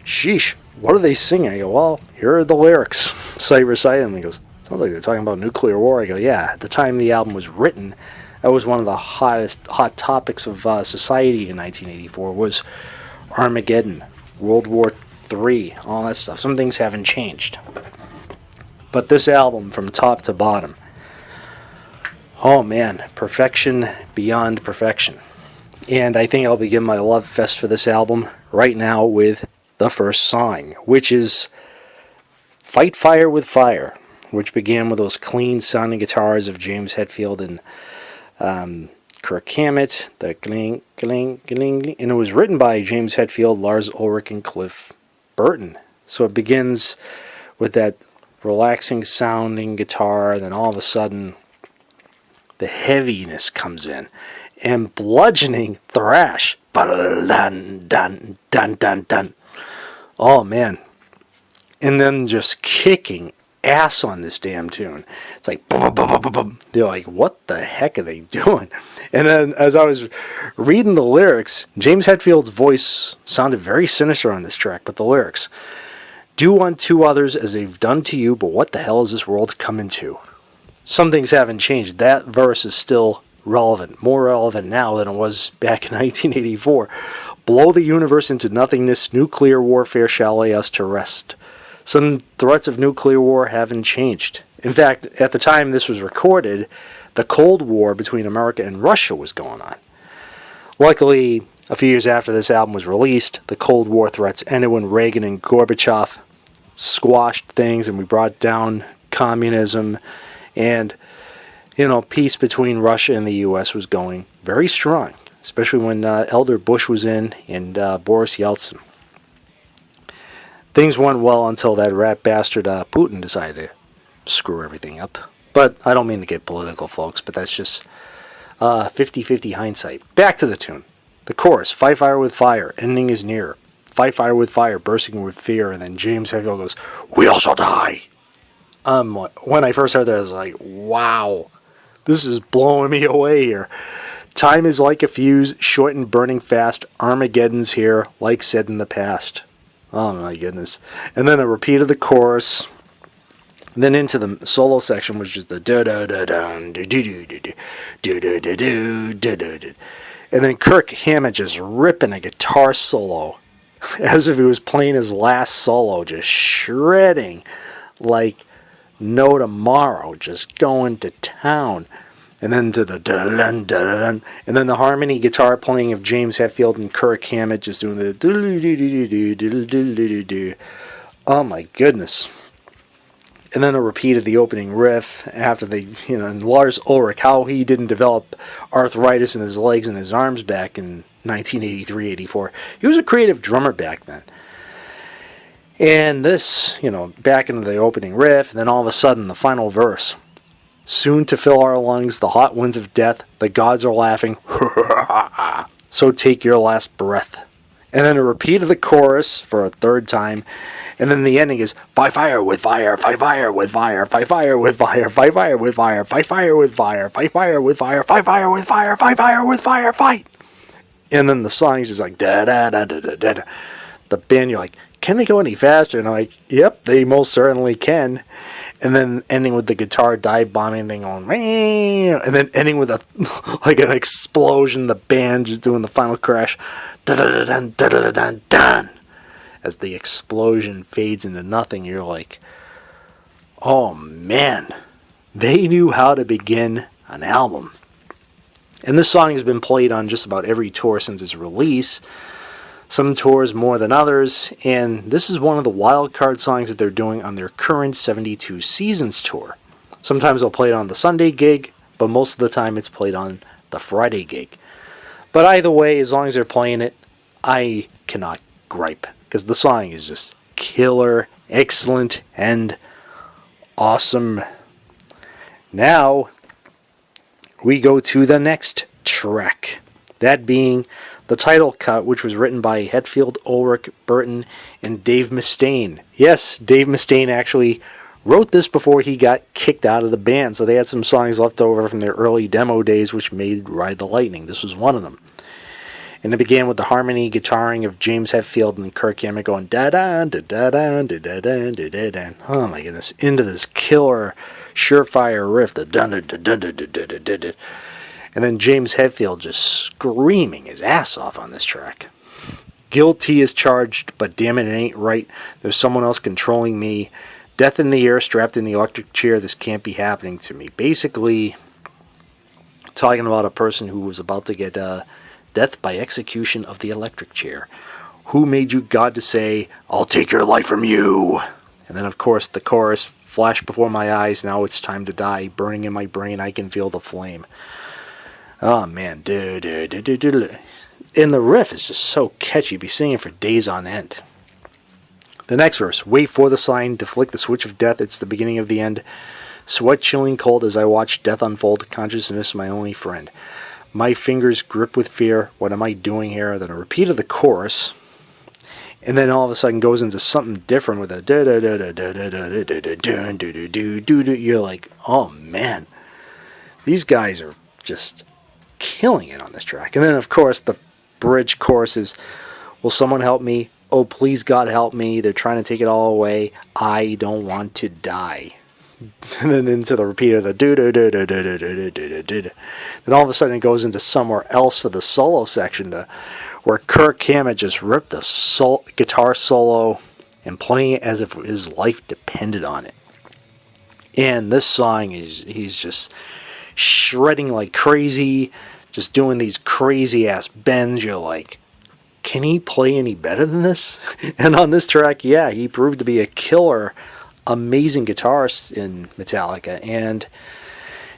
sheesh, what are they singing? I go, well, here are the lyrics. So I recite them. He goes, sounds like they're talking about nuclear war. I go, yeah, at the time the album was written, that was one of the hot topics of society in 1984, was Armageddon, World War III, all that stuff. Some things haven't changed. But this album, from top to bottom, oh man, perfection beyond perfection. And I think I'll begin my love fest for this album right now with the first song, which is Fight Fire with Fire, which began with those clean sounding guitars of James Hetfield and Kirk Hammett, the gling, gling, gling, gling, and it was written by James Hetfield, Lars Ulrich, and Cliff Burton. So it begins with that relaxing sounding guitar, and then all of a sudden the heaviness comes in, and bludgeoning thrash. Dun, dun, dun, dun, dun. Oh man. And then just kicking ass on this damn tune. It's like boom, boom, boom, boom, boom. They're like, what the heck are they doing? And then as I was reading the lyrics, James Hetfield's voice sounded very sinister on this track, but the lyrics: do unto others as they've done to you, but what the hell is this world coming to? Some things haven't changed. That verse is still relevant, more relevant now than it was back in 1984. Blow the universe into nothingness, nuclear warfare shall lay us to rest. Some threats of nuclear war haven't changed. In fact, at the time this was recorded, the Cold War between America and Russia was going on. Luckily, a few years after this album was released, the Cold War threats ended when Reagan and Gorbachev squashed things and we brought down communism, and peace between Russia and the U.S. was going very strong, especially when Elder Bush was in and Boris Yeltsin. Things went well until that rat bastard Putin decided to screw everything up. But I don't mean to get political, folks, but that's just 50-50 hindsight. Back to the tune. The chorus: fight fire with fire, ending is near. Fight fire with fire, bursting with fear. And then James Hetfield goes, we all shall die. When I first heard that, I was like, wow, this is blowing me away here. Time is like a fuse, short and burning fast. Armageddon's here, like said in the past. Oh my goodness. And then a repeat of the chorus. Then into the solo section, which is the da-da-da-dun, do-do-do-do, and then Kirk Hammett just ripping a guitar solo as if he was playing his last solo, just shredding like no tomorrow, just going to town. And then to the dun dun, and then the harmony guitar playing of James Hetfield and Kirk Hammett just doing the do. Oh my goodness! And then a repeat of the opening riff after and Lars Ulrich, how he didn't develop arthritis in his legs and his arms back in 1983-84. He was a creative drummer back then. And this, back into the opening riff, and then all of a sudden the final verse. Soon to fill our lungs the hot winds of death, the gods are laughing, so take your last breath. And then a repeat of the chorus for a third time, and then the ending is fight fire with fire, fight fire with fire, fight fire with fire, fight fire with fire, fight fire with fire, fight fire with fire, fight fire with fire, fight fire with fire, fight. And then the song is just like da da da da da da. The band, you're like, can they go any faster? And I'm like, yep, they most certainly can. And then ending with the guitar dive bombing thing on, and then ending with like an explosion, the band just doing the final crash, dun, dun, dun, dun, dun. As the explosion fades into nothing, you're like, oh man, they knew how to begin an album. And this song has been played on just about every tour since its release. Some tours more than others, and this is one of the wild card songs that they're doing on their current 72 Seasons tour. Sometimes they'll play it on the Sunday gig, but most of the time it's played on the Friday gig. But either way, as long as they're playing it, I cannot gripe, because the song is just killer, excellent, and awesome. Now, we go to the next track, that being the title cut, which was written by Hetfield, Ulrich, Burton, and Dave Mustaine. Yes, Dave Mustaine actually wrote this before he got kicked out of the band, so they had some songs left over from their early demo days which made Ride the Lightning. This was one of them. And it began with the harmony guitaring of James Hetfield and Kirk Hammett going da-da, da-da, da-da, da-da, da-da. Oh my goodness, into this killer, surefire riff, the da-da-da-da-da-da-da-da. And then James Hetfield just screaming his ass off on this track. Guilty is charged, but damn it ain't right. There's someone else controlling me. Death in the air, strapped in the electric chair. This can't be happening to me. Basically, talking about a person who was about to get death by execution of the electric chair. Who made you God to say, I'll take your life from you? And then, of course, the chorus flashed before my eyes. Now it's time to die. Burning in my brain, I can feel the flame. Oh, man. And the riff is just so catchy. Be singing for days on end. The next verse. Wait for the sign to flick the switch of death. It's the beginning of the end. Sweat chilling cold as I watch death unfold. Consciousness my only friend. My fingers grip with fear. What am I doing here? Then a repeat of the chorus. And then all of a sudden goes into something different with a you're like, oh man, these guys are just killing it on this track. And then of course the bridge chorus is, will someone help me? Oh please God help me. They're trying to take it all away. I don't want to die. And then into the repeat of the then all of a sudden it goes into somewhere else for the solo section where Kirk Hammett just ripped the guitar solo and playing it as if his life depended on it. And this song he's just shredding like crazy, just doing these crazy ass bends. You're like, can he play any better than this? And on this track, yeah, he proved to be a killer, amazing guitarist in Metallica, and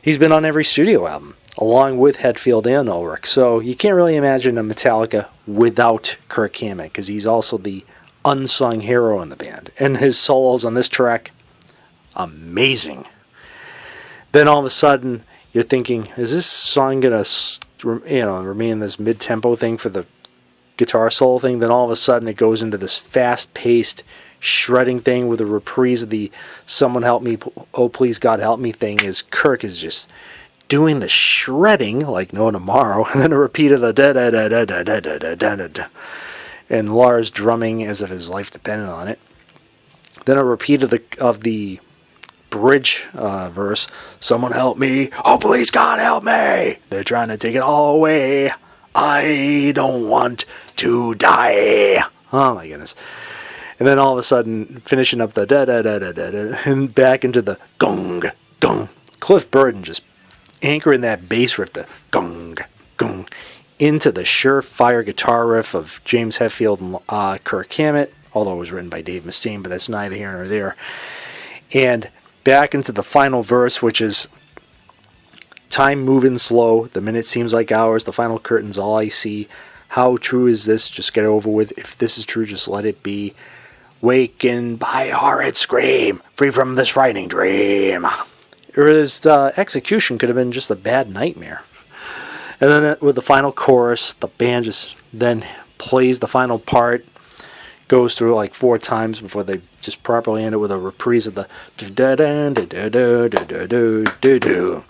he's been on every studio album, along with Hetfield and Ulrich. So you can't really imagine a Metallica without Kirk Hammett, because he's also the unsung hero in the band. And his solos on this track, amazing. Then all of a sudden, you're thinking, is this song going to remain this mid-tempo thing for the guitar solo thing? Then all of a sudden, it goes into this fast-paced shredding thing with a reprise of the someone help me, oh please God help me thing. Is Kirk is just doing the shredding like no tomorrow, and then a repeat of the da da da da da da da da da da, and Lars drumming as if his life depended on it. Then a repeat of the bridge verse, someone help me, oh please God help me, they're trying to take it all away, I don't want to die. Oh my goodness. And then all of a sudden, finishing up the da-da-da-da-da-da, and back into the gong, gong. Cliff Burton just anchoring that bass riff, the gong, gong, into the surefire guitar riff of James Hetfield and Kirk Hammett, although it was written by Dave Mustaine, but that's neither here nor there. And back into the final verse, which is, time moving slow, the minute seems like hours, the final curtain's all I see. How true is this? Just get it over with. If this is true, just let it be. Waken by horrid scream, free from this frightening dream. Or his execution could have been just a bad nightmare. And then with the final chorus, the band just then plays the final part, goes through it like 4 times before they just properly end it with a reprise of the do-do-do-do-do-do-do-do.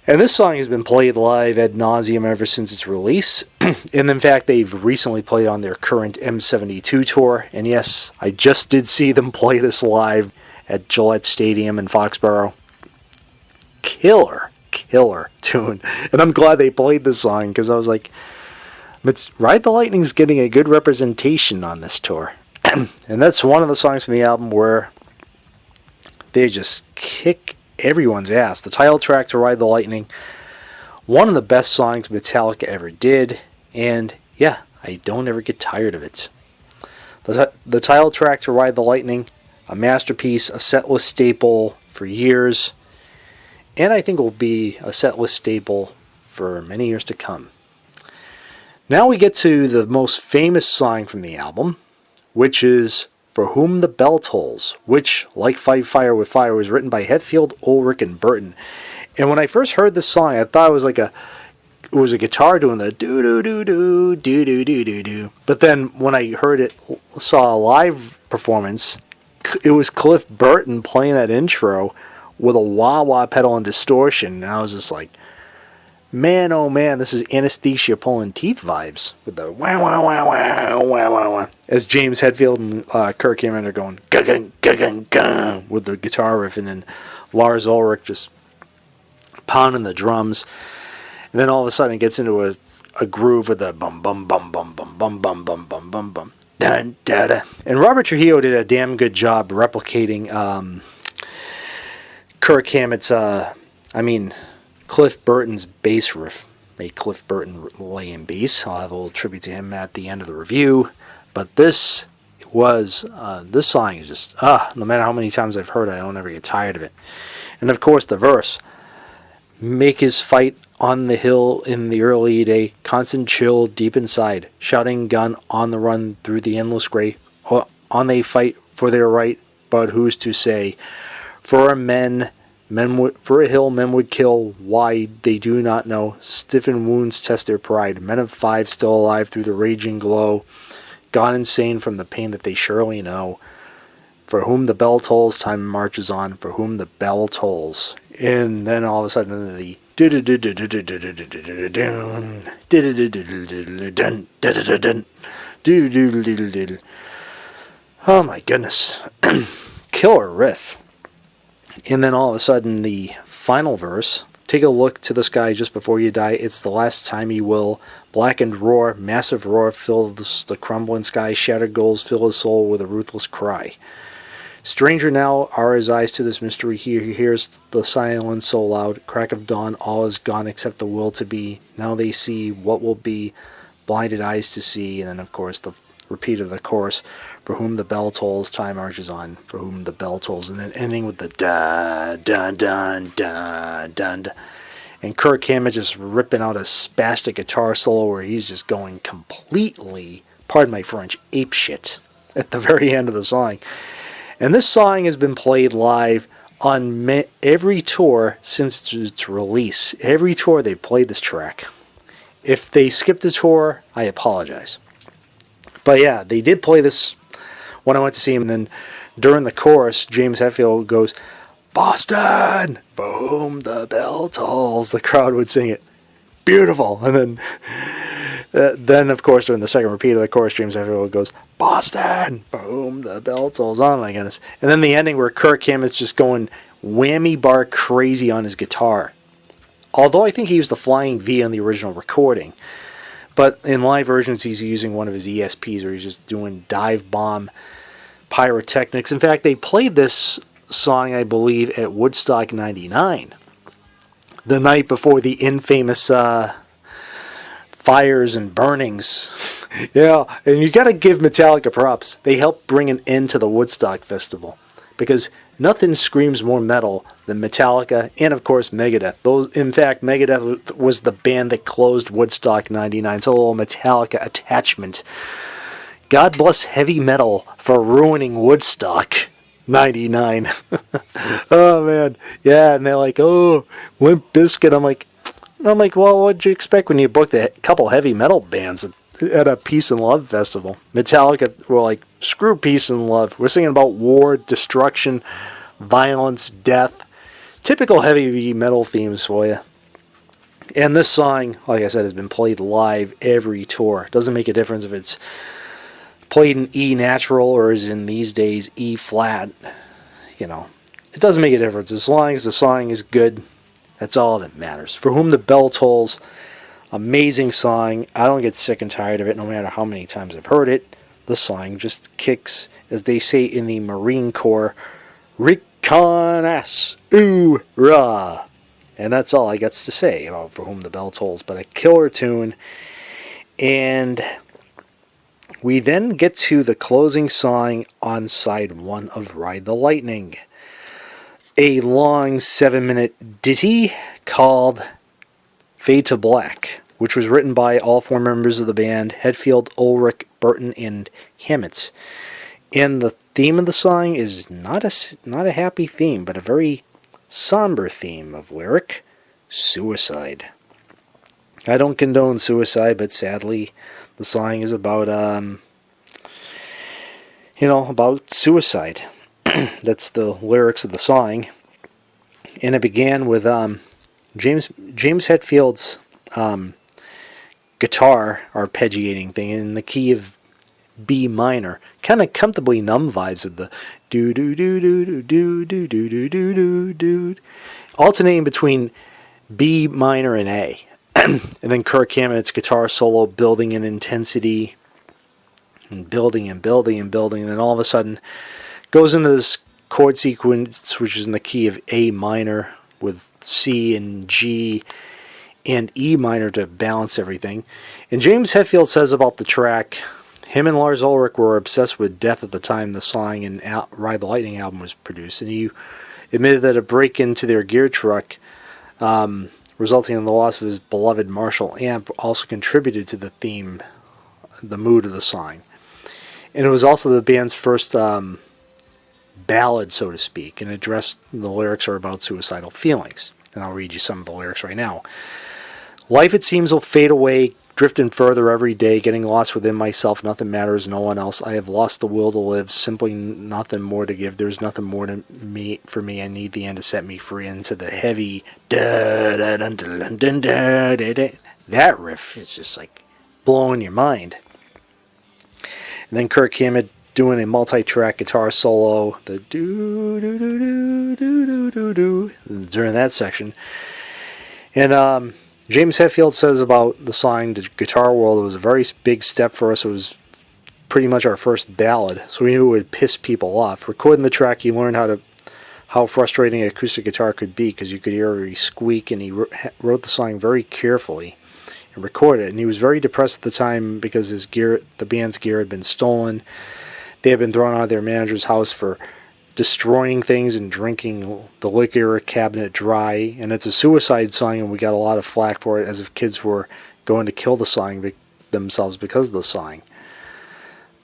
And this song has been played live ad nauseum ever since its release. And in fact, they've recently played on their current M72 tour. And yes, I just did see them play this live at Gillette Stadium in Foxboro. Killer tune. And I'm glad they played this song, because I was like, Ride the Lightning's getting a good representation on this tour. And that's one of the songs from the album where they just kick everyone's ass. The title track to Ride the Lightning, one of the best songs Metallica ever did, and yeah, I don't ever get tired of it. The title track to Ride the Lightning, a masterpiece, a setlist staple for years, and I think will be a setlist staple for many years to come. Now we get to the most famous song from the album, which is For Whom the Bell Tolls, which, like Fight Fire with Fire, was written by Hetfield, Ulrich, and Burton. And when I first heard this song, I thought it was a guitar doing the do-do-do-do, do-do-do-do-do. But then when I saw a live performance, it was Cliff Burton playing that intro with a wah-wah pedal and distortion. And I was just like, man, oh man, this is anesthesia pulling teeth vibes with the wah-wah-wah-wah-wah-wah-wah. As James Hetfield and Kirk Hammett are going gung-gung-gung-gung with the guitar riff, and then Lars Ulrich just pounding the drums. And then all of a sudden it gets into a groove with the bum bum bum bum bum bum bum bum bum bum bum. Dun, da, da. And Robert Trujillo did a damn good job replicating Kirk Hammett's, Cliff Burton's bass riff. May Cliff Burton lay in peace. I'll have a little tribute to him at the end of the review. But this song is just, no matter how many times I've heard it, I don't ever get tired of it. And of course, the verse, make his fight on the hill in the early day, constant chill deep inside, shouting gun on the run through the endless gray, on they fight for their right, but who's to say? For a hill men would kill, why they do not know, stiffened wounds test their pride, men of 5 still alive through the raging glow, gone insane from the pain that they surely know. For whom the bell tolls, time marches on. For whom the bell tolls. And then all of a sudden the oh my goodness. Killer riff. And then all of a sudden the final verse. Take a look to the sky just before you die. It's the last time you will. Blackened roar, massive roar fills the crumbling sky. Shattered goals fill his soul with a ruthless cry. Stranger now are his eyes to this mystery. He hears the silence so loud. Crack of dawn, all is gone except the will to be. Now they see what will be. Blinded eyes to see. And then, of course, the repeat of the chorus. For whom the bell tolls, time marches on. For whom the bell tolls. And then ending with the da, da, da, da, da, da. And Kirk Hammett just ripping out a spastic guitar solo where he's just going completely, pardon my French, apeshit at the very end of the song. And this song has been played live on every tour since its release. Every tour they've played this track. If they skipped a tour, I apologize. But yeah, they did play this when I went to see him. And then during the chorus, James Hetfield goes, Boston, for whom the bell tolls. The crowd would sing it. Beautiful. And then of course, during the second repeat of the chorus, James Hetfield goes, Boston, for whom the bell tolls. Oh my goodness. And then the ending where Kirk Hammett's just going whammy bar crazy on his guitar. Although I think he used the flying V on the original recording. But in live versions, he's using one of his ESPs where he's just doing dive bomb pyrotechnics. In fact, they played this song, I believe, at Woodstock 99. The night before the infamous fires and burnings. Yeah, and you got to give Metallica props. They helped bring an end to the Woodstock Festival. Because nothing screams more metal than Metallica and, of course, Megadeth. In fact, Megadeth was the band that closed Woodstock 99. So a little Metallica attachment. God bless heavy metal for ruining Woodstock 99. Oh, man. Yeah, and they're like, oh, Limp Bizkit. I'm like, well, what'd you expect when you booked a couple heavy metal bands at a Peace and Love festival? Metallica were like, screw peace and love. We're singing about war, destruction, violence, death. Typical heavy metal themes for you. And this song, like I said, has been played live every tour. Doesn't make a difference if it's played in E natural or is in these days E flat. You know, it doesn't make a difference. As long as the song is good, that's all that matters. For whom the bell tolls, amazing song. I don't get sick and tired of it no matter how many times I've heard it. The song just kicks, as they say in the Marine Corps, Reconnaissance, oorah. And that's all I got to say about For Whom the Bell Tolls. But a killer tune. And we then get to the closing song on side 1 of Ride the Lightning. A long 7-minute ditty called Fade to Black, which was written by all 4 members of the band, Hetfield, Ulrich, Burton, and Hammett. And the theme of the song is not a happy theme, but a very somber theme of lyric, suicide. I don't condone suicide, but sadly, the song is about, about suicide. That's the lyrics of the song. And it began with James Hetfield's guitar arpeggiating thing in the key of B minor, kind of comfortably numb vibes of the do do do do do do do do do do do, alternating between B minor and A, and then Kirk Hammett's guitar solo building in intensity and building and building and building, and then all of a sudden goes into this chord sequence which is in the key of A minor with C and G. and E minor to balance everything. And James Hetfield says about the track, him and Lars Ulrich were obsessed with death at the time the song and Ride the Lightning album was produced, and he admitted that a break into their gear truck, resulting in the loss of his beloved Marshall amp, also contributed to the theme, the mood of the song. And it was also the band's first ballad, so to speak, and addressed the lyrics are about suicidal feelings. And I'll read you some of the lyrics right now. Life, it seems, will fade away, drifting further every day, getting lost within myself. Nothing matters, no one else. I have lost the will to live, simply nothing more to give. There's nothing more to me for me. I need the end to set me free. Into the heavy that riff is just like blowing your mind. And then Kirk Hammett doing a multi-track guitar solo, the do do do do do do do during that section. And James Hetfield says about the song, the Guitar World, it was a very big step for us. It was pretty much our first ballad, so we knew it would piss people off. Recording the track, he learned how frustrating acoustic guitar could be, because you could hear every squeak, and he wrote the song very carefully and recorded it. And he was very depressed at the time because the band's gear had been stolen. They had been thrown out of their manager's house for destroying things and drinking the liquor cabinet dry. And it's a suicide song, and we got a lot of flack for it, as if kids were going to kill the song themselves because of the song.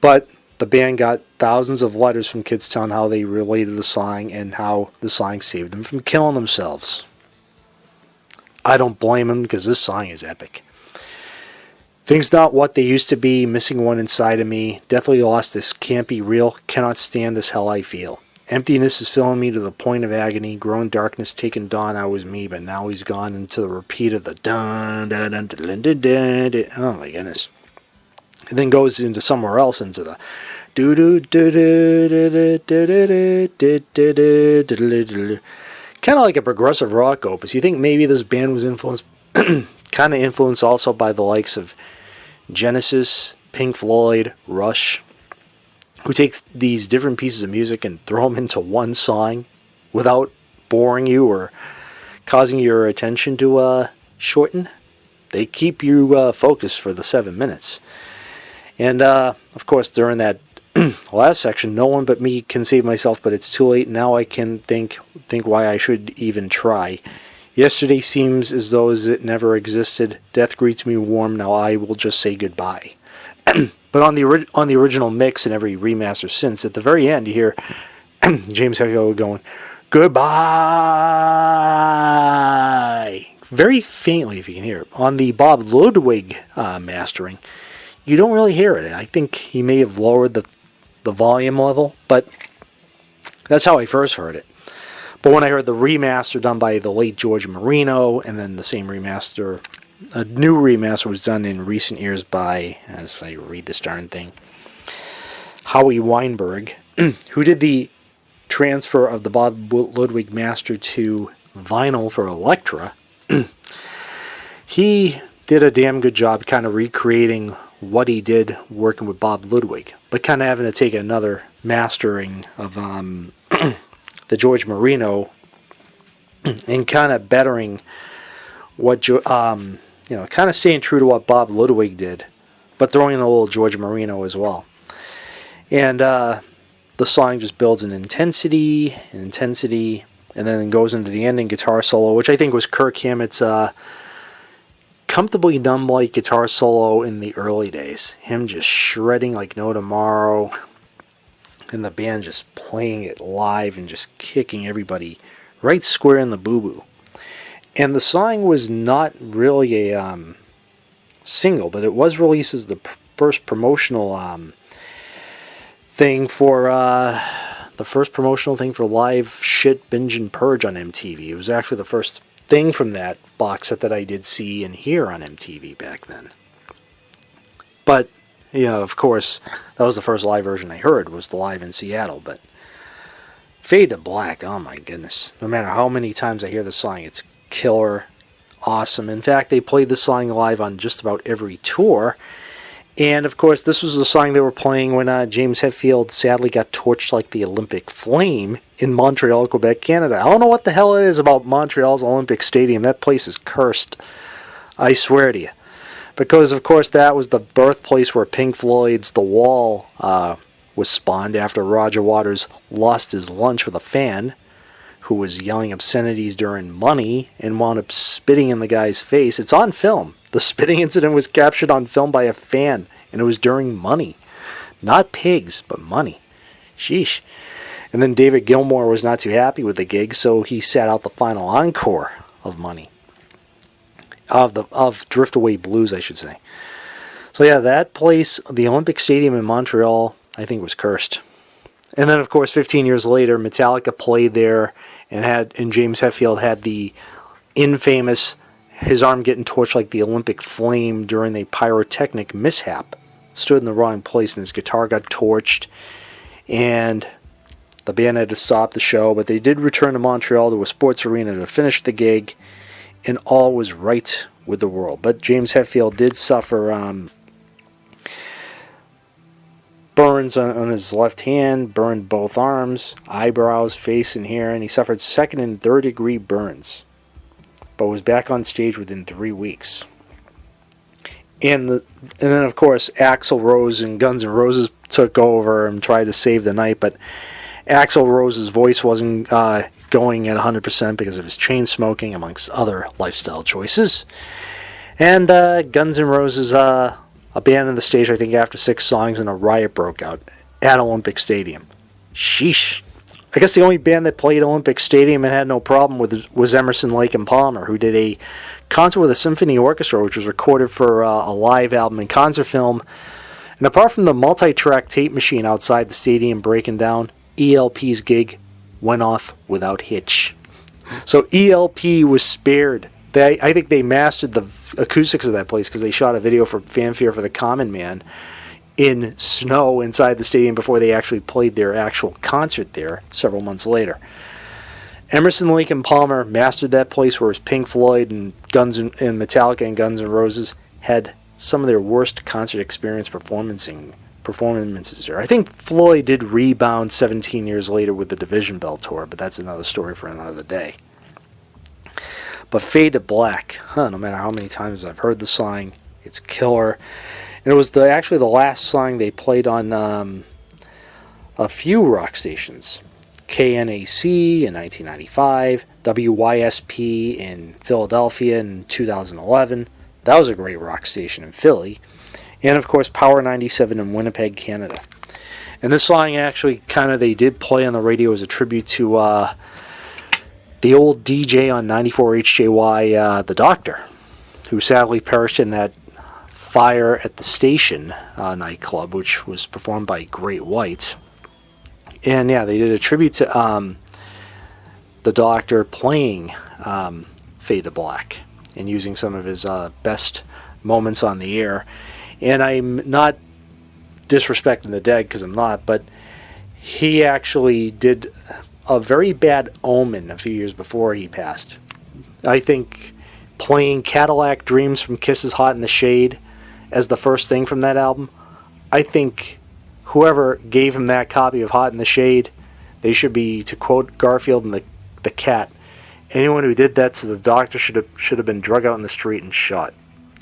But the band got thousands of letters from kids telling how they related the song and how the song saved them from killing themselves. I don't blame them, because this song is epic. Things not what they used to be, missing one inside of me. Definitely lost this, can't be real, cannot stand this hell I feel. Emptiness is filling me to the point of agony. Growing darkness, taking dawn, I was me, but now he's gone. Into the repeat of the dun dun dun dun dun dun dun. Oh my goodness. And then goes into somewhere else, into the do do do do do do do do do do. Kind of like a progressive rock opus. You think maybe this band was influenced, kind of influenced also by the likes of Genesis, Pink Floyd, Rush, who takes these different pieces of music and throw them into one song without boring you or causing your attention to shorten. They keep you focused for the 7 minutes. And, of course, during that last section, no one but me can save myself, but it's too late. Now I can think why I should even try. Yesterday seems as though it never existed. Death greets me warm. Now I will just say goodbye. But on the original mix and every remaster since, at the very end, you hear James Hetfield going, goodbye, very faintly, if you can hear it. On the Bob Ludwig mastering, you don't really hear it. I think he may have lowered the volume level, but that's how I first heard it. But when I heard the remaster done by the late George Marino, and then the same remaster, a new remaster was done in recent years by, as I read this darn thing, Howie Weinberg, who did the transfer of the Bob Ludwig master to vinyl for Elektra. He did a damn good job kind of recreating what he did working with Bob Ludwig, but kind of having to take another mastering of the George Marino and kind of bettering what kind of staying true to what Bob Ludwig did, but throwing in a little George Marino as well. And the song just builds an intensity, and then goes into the ending guitar solo, which I think was Kirk Hammett's comfortably numb-like guitar solo in the early days. Him just shredding like no tomorrow, and the band just playing it live and just kicking everybody right square in the boo-boo. And the song was not really a single, but it was released as the first promotional thing for Live Shit Binge and Purge on MTV. It was actually the first thing from that box set that I did see and hear on MTV back then. But, of course, that was the first live version I heard, was the live in Seattle. But Fade to Black, oh my goodness. No matter how many times I hear the song, it's killer, awesome. In fact, they played the song live on just about every tour. And, of course, this was the song they were playing when James Hetfield sadly got torched like the Olympic flame in Montreal, Quebec, Canada. I don't know what the hell it is about Montreal's Olympic Stadium. That place is cursed. I swear to you. Because, of course, that was the birthplace where Pink Floyd's The Wall was spawned after Roger Waters lost his lunch with a fan who was yelling obscenities during Money and wound up spitting in the guy's face. It's on film. The spitting incident was captured on film by a fan, and it was during Money. Not Pigs, but Money. Sheesh. And then David Gilmour was not too happy with the gig, so he sat out the final encore of Money. Of Drift Away Blues, I should say. So yeah, that place, the Olympic Stadium in Montreal, I think was cursed. And then, of course, 15 years later, Metallica played there, and James Hetfield had the infamous his arm getting torched like the Olympic flame during a pyrotechnic mishap. Stood in the wrong place, and his guitar got torched, and the band had to stop the show. But they did return to Montreal to a sports arena to finish the gig, and all was right with the world. But James Hetfield did suffer burns on his left hand, burned both arms, eyebrows, face, and hair, and he suffered second and third degree burns, but was back on stage within 3 weeks. And then, of course, Axl Rose and Guns N' Roses took over and tried to save the night, but Axl Rose's voice wasn't going at 100% because of his chain smoking, amongst other lifestyle choices. And Guns N' Roses abandoned the stage, I think, after 6 songs, and a riot broke out at Olympic Stadium. Sheesh. I guess the only band that played Olympic Stadium and had no problem with it was Emerson, Lake and Palmer, who did a concert with a symphony orchestra, which was recorded for a live album and concert film. And apart from the multi-track tape machine outside the stadium breaking down, ELP's gig went off without hitch. So ELP was spared. I think they mastered the acoustics of that place because they shot a video for Fanfare for the Common Man in snow inside the stadium before they actually played their actual concert there several months later. Emerson, Lake and Palmer mastered that place, whereas Pink Floyd and Metallica and Guns N' Roses had some of their worst concert experience performances there. I think Floyd did rebound 17 years later with the Division Bell tour, but that's another story for another day. But Fade to Black, no matter how many times I've heard the song, it's killer. And it was actually the last song they played on a few rock stations. KNAC in 1995, WYSP in Philadelphia in 2011. That was a great rock station in Philly. And, of course, Power 97 in Winnipeg, Canada. And this song actually they did play on the radio as a tribute to the old DJ on 94 HJY, The Doctor, who sadly perished in that fire at the Station nightclub, which was performed by Great White. And yeah, they did a tribute to The Doctor playing Fade to Black and using some of his best moments on the air. And I'm not disrespecting the dead, because I'm not, but he actually did a very bad Omen a few years before he passed. I think playing Cadillac Dreams from Kiss's Hot in the Shade as the first thing from that album, I think whoever gave him that copy of Hot in the Shade, they should be, to quote Garfield and the Cat, anyone who did that to The Doctor should have been drug out in the street and shot.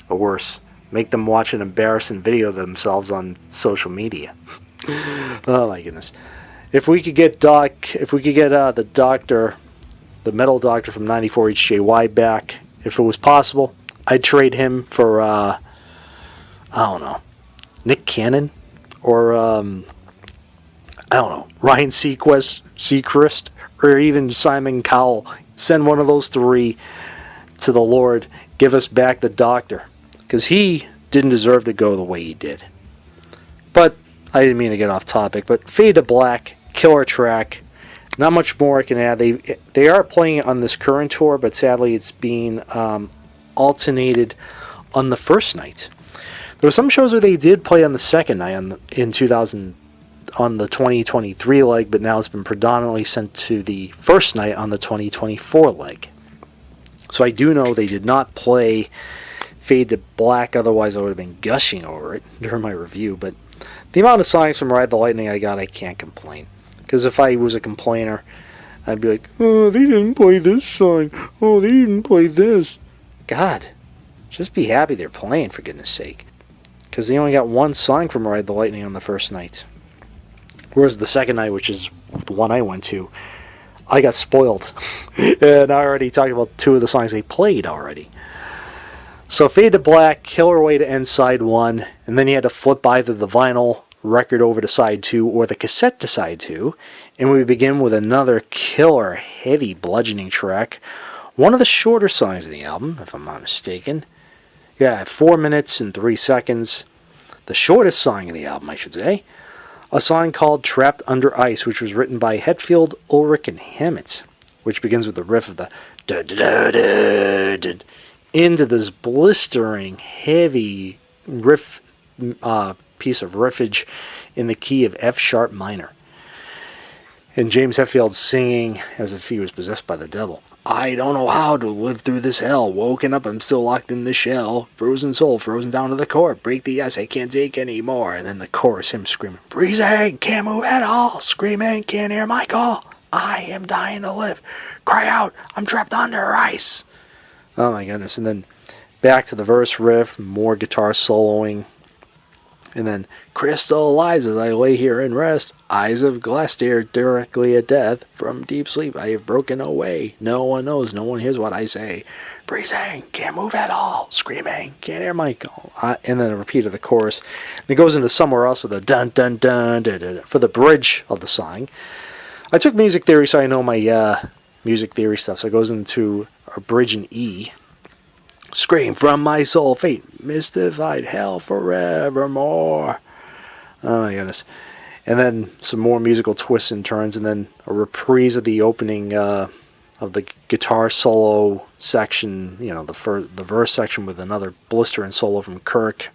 Or worse, make them watch an embarrassing video of themselves on social media. Oh my goodness. If we could get the Doctor, the Metal Doctor from 94 HJY back, if it was possible, I'd trade him for, I don't know, Nick Cannon, or, I don't know, Ryan Seacrest, or even Simon Cowell. Send one of those three to the Lord. Give us back the Doctor, because he didn't deserve to go the way he did. But I didn't mean to get off topic, but Fade to Black, killer track. Not much more I can add. They are playing it on this current tour, but sadly it's being alternated on the first night. There were some shows where they did play on the second night on the 2023 leg, but now it's been predominantly sent to the first night on the 2024 leg. So I do know they did not play Fade to Black, otherwise I would have been gushing over it during my review, but the amount of songs from Ride the Lightning I got, I can't complain. Because if I was a complainer, I'd be like, oh, they didn't play this song. Oh, they didn't play this. God, Just be happy they're playing, for goodness sake. Because they only got one song from Ride the Lightning on the first night. Whereas the second night, which is the one I went to, I got spoiled. And I already talked about two of the songs they played already. So Fade to Black, Killer Way to End side 1, and then you had to flip either the vinyl record over to side 2 or the cassette to side 2. And we begin with another killer, heavy bludgeoning track. One of the shorter songs of the album, if I'm not mistaken. Yeah, 4 minutes and 3 seconds. The shortest song of the album, I should say. A song called Trapped Under Ice, which was written by Hetfield, Ulrich, and Hammett, which begins with the riff of the da-da-da-da-da, into this blistering, heavy riff, piece of riffage in the key of F sharp minor. And James Hetfield singing as if he was possessed by the devil. I don't know how to live through this hell. Woken up, I'm still locked in the shell. Frozen soul, frozen down to the core. Break the ice, I can't take anymore. And then the chorus, him screaming, freezing, can't move at all. Screaming, can't hear my call. I am dying to live. Cry out, I'm trapped under ice. Oh my goodness. And then back to the verse riff, more guitar soloing. And then, crystallized as I lay here and rest, eyes of glass stare directly at death. From deep sleep I have broken away. No one knows, no one hears what I say. Freezing, can't move at all. Screaming, can't hear my call. And then a repeat of the chorus. And it goes into somewhere else with a dun dun dun dun dun for the bridge of the song. I took music theory, so I know my music theory stuff. So it goes into a bridge in E. Scream from my soul, fate, mystified hell forevermore. Oh my goodness. And then some more musical twists and turns, and then a reprise of the opening of the guitar solo section, you know, the verse section with another blistering solo from Kirk.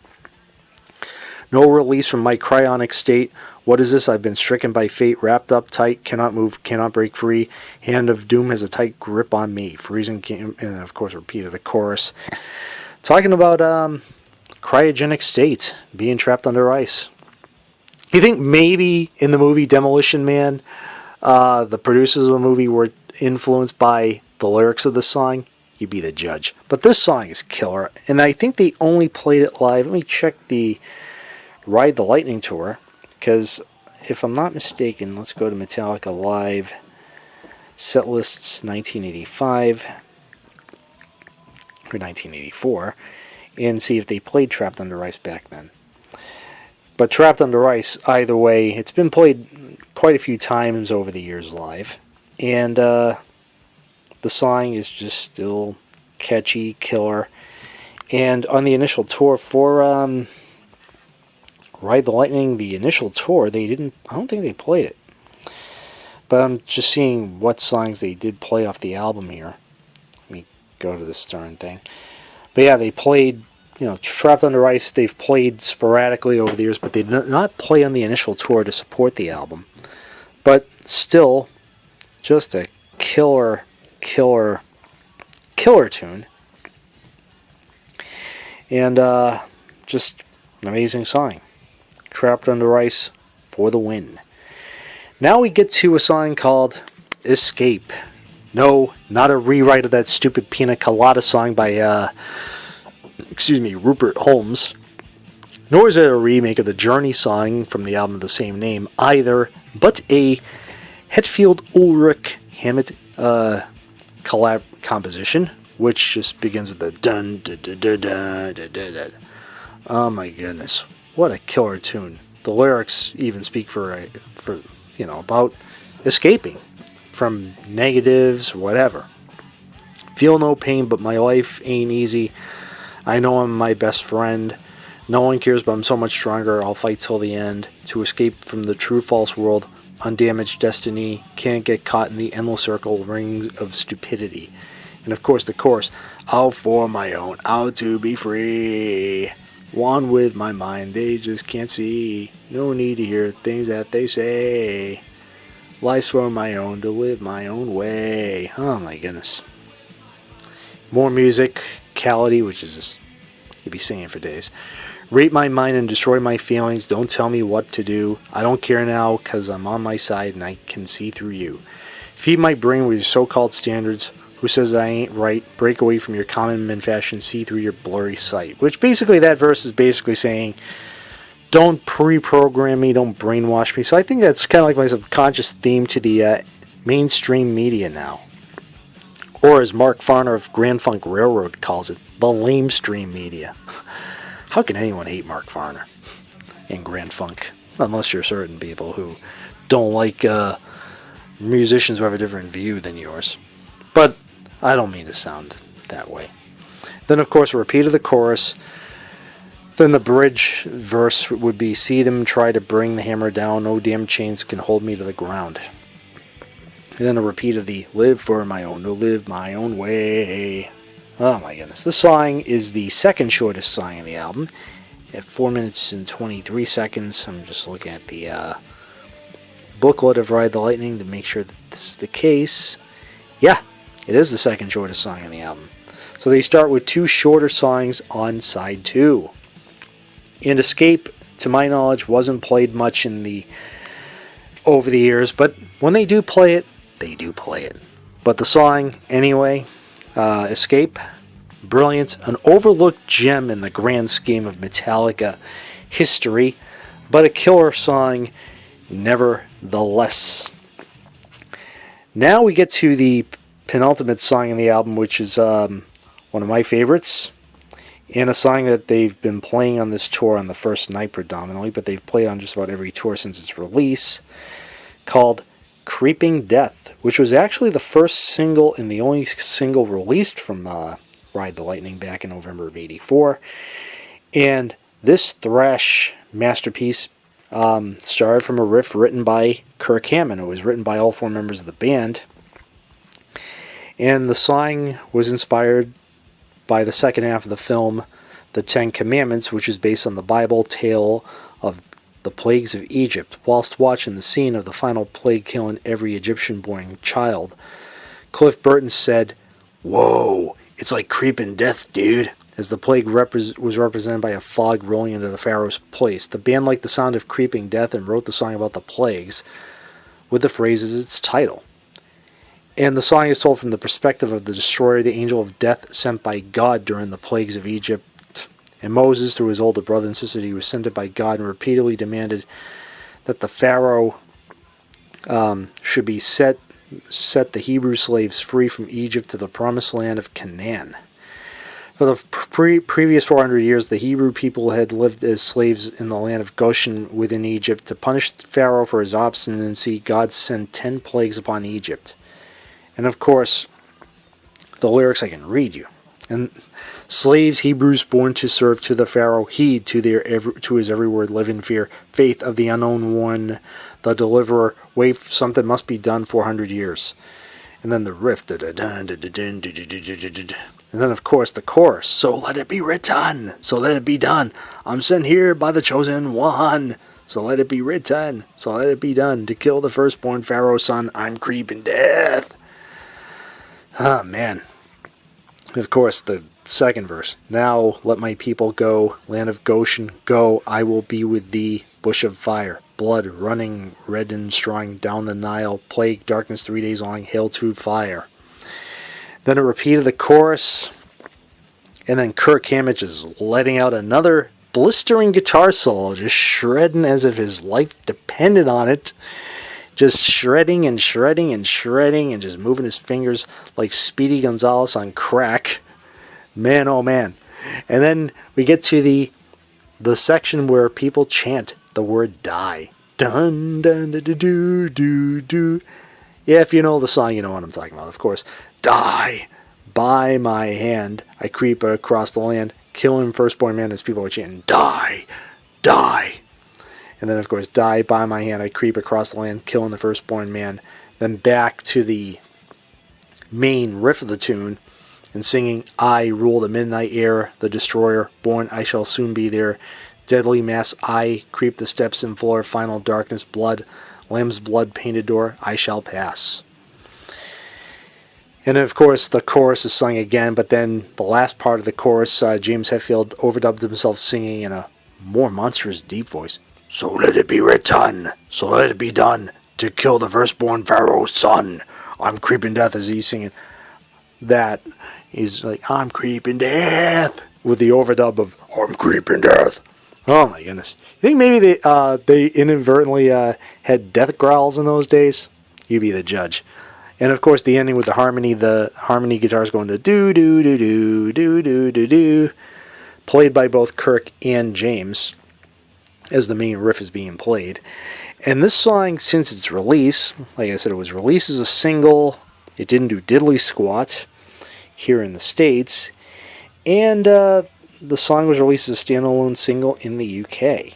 No release from my cryonic state. What is this? I've been stricken by fate, wrapped up tight, cannot move, cannot break free. Hand of doom has a tight grip on me. Freezing, and of course, repeat of the chorus. Talking about cryogenic state, being trapped under ice. You think maybe in the movie Demolition Man, the producers of the movie were influenced by the lyrics of the song? You'd be the judge. But this song is killer, and I think they only played it live. Let me check the Ride the Lightning tour, because if I'm not mistaken, let's go to Metallica Live set lists 1985 or 1984 and see if they played Trapped Under Ice back then. But Trapped Under Ice, either way, it's been played quite a few times over the years live, and the song is just still catchy, killer. And on the initial tour for Ride the Lightning, the initial tour, I don't think they played it. But I'm just seeing what songs they did play off the album here. Let me go to this darn thing. But yeah, they played, Trapped Under Ice, they've played sporadically over the years, but they did not play on the initial tour to support the album. But still, just a killer tune. And just an amazing song. Trapped Under Ice for the win. Now we get to a song called Escape. No, not a rewrite of that stupid Pina Colada song by, Rupert Holmes. Nor is it a remake of the Journey song from the album of the same name either, but a Hetfield Ulrich Hammett collab composition, which just begins with the dun dun dun dun dun dun dun dun. Oh my goodness. What a killer tune. The lyrics even speak for about escaping from negatives, whatever. Feel no pain, but my life ain't easy. I know I'm my best friend. No one cares, but I'm so much stronger. I'll fight till the end. To escape from the true-false world, undamaged destiny. Can't get caught in the endless circle rings of stupidity. And of course the chorus. Out for my own, out to be free. One with my mind, they just can't see. No need to hear things that they say. Life's for my own, to live my own way. Oh my goodness. More musicality, which is just, you'd be singing for days. Rape my mind and destroy my feelings. Don't tell me what to do. I don't care now, because I'm on my side and I can see through you. Feed my brain with your so-called standards. who says I ain't right, break away from your common man fashion, see through your blurry sight. Which basically, that verse is basically saying, don't pre-program me, don't brainwash me. So I think that's kind of like my subconscious theme to the mainstream media now. Or as Mark Farner of Grand Funk Railroad calls it, the lamestream media. How can anyone hate Mark Farner and Grand Funk? Unless you're certain people who don't like musicians who have a different view than yours. But I don't mean to sound that way. Then, of course, a repeat of the chorus. Then the bridge verse would be, see them try to bring the hammer down, no damn chains can hold me to the ground. And then a repeat of the live for my own, to live my own way. Oh my goodness. This song is the second shortest song in the album, at 4 minutes and 23 seconds. I'm just looking at the booklet of Ride the Lightning to make sure that this is the case. Yeah, it is the second shortest song in the album. So they start with 2 shorter songs on side 2. And Escape, to my knowledge, wasn't played much over the years, but when they do play it, they do play it. But the song, anyway, Escape, brilliant, an overlooked gem in the grand scheme of Metallica history, but a killer song nevertheless. Now we get to the penultimate song in the album, which is one of my favorites, and a song that they've been playing on this tour on the first night predominantly, but they've played on just about every tour since its release, called Creeping Death, which was actually the first single and the only single released from Ride the Lightning back in November of '84. And this thrash masterpiece started from a riff written by Kirk Hammett. It was written by all 4 members of the band. And the song was inspired by the second half of the film, The 10 Commandments, which is based on the Bible tale of the plagues of Egypt. Whilst watching the scene of the final plague killing every Egyptian-born child, Cliff Burton said, "Whoa, it's like creeping death, dude," as the plague was represented by a fog rolling into the Pharaoh's place. The band liked the sound of creeping death and wrote the song about the plagues with the phrase as its title. And the song is told from the perspective of the destroyer, the angel of death sent by God during the plagues of Egypt. And Moses, through his older brother, insisted he was sent by God and repeatedly demanded that the Pharaoh should be set the Hebrew slaves free from Egypt to the promised land of Canaan. For the previous 400 years, the Hebrew people had lived as slaves in the land of Goshen within Egypt. To punish Pharaoh for his obstinacy, God sent 10 plagues upon Egypt. And of course, the lyrics I can read you. And slaves, Hebrews born to serve to the Pharaoh, heed to his every word, live in fear, faith of the unknown one, the deliverer, wait, something must be done 400 years. And then the riff, and then of course the chorus, so let it be written, so let it be done, I'm sent here by the chosen one, so let it be written, so let it be done, to kill the firstborn Pharaoh's son, I'm creeping death. Ah, man. Of course, the second verse. Now let my people go, land of Goshen, go, I will be with thee, bush of fire, blood running red and strong down the Nile, plague, darkness 3 days long, hail to fire. Then a repeat of the chorus, and then Kirk Hammett just letting out another blistering guitar solo, just shredding as if his life depended on it. Just shredding and shredding and shredding and just moving his fingers like Speedy Gonzalez on crack. Man, oh man. And then we get to the section where people chant the word die. Dun, dun, dun, dun, doo, doo, doo. Yeah, if you know the song, you know what I'm talking about, of course. Die. By my hand, I creep across the land, killing firstborn man as people are chanting, die, die. And then, of course, die by my hand, I creep across the land, killing the firstborn man. Then back to the main riff of the tune and singing, I rule the midnight air, the destroyer, born I shall soon be there. Deadly mass, I creep the steps and floor, final darkness, blood, lamb's blood painted door, I shall pass. And then, of course, the chorus is sung again, but then the last part of the chorus, James Hetfield overdubbed himself singing in a more monstrous deep voice. So let it be written, so let it be done, to kill the firstborn Pharaoh's son. I'm creeping death as he's singing. that is like, I'm creeping death, with the overdub of I'm creeping death. Oh my goodness. You think maybe they inadvertently had death growls in those days? You be the judge. And of course the ending with the harmony guitars going to do do do do do do do do, played by both Kirk and James as the main riff is being played. And this song, since its release, like I said, it was released as a single. It didn't do diddly squat here in the States. And the song was released as a standalone single in the UK.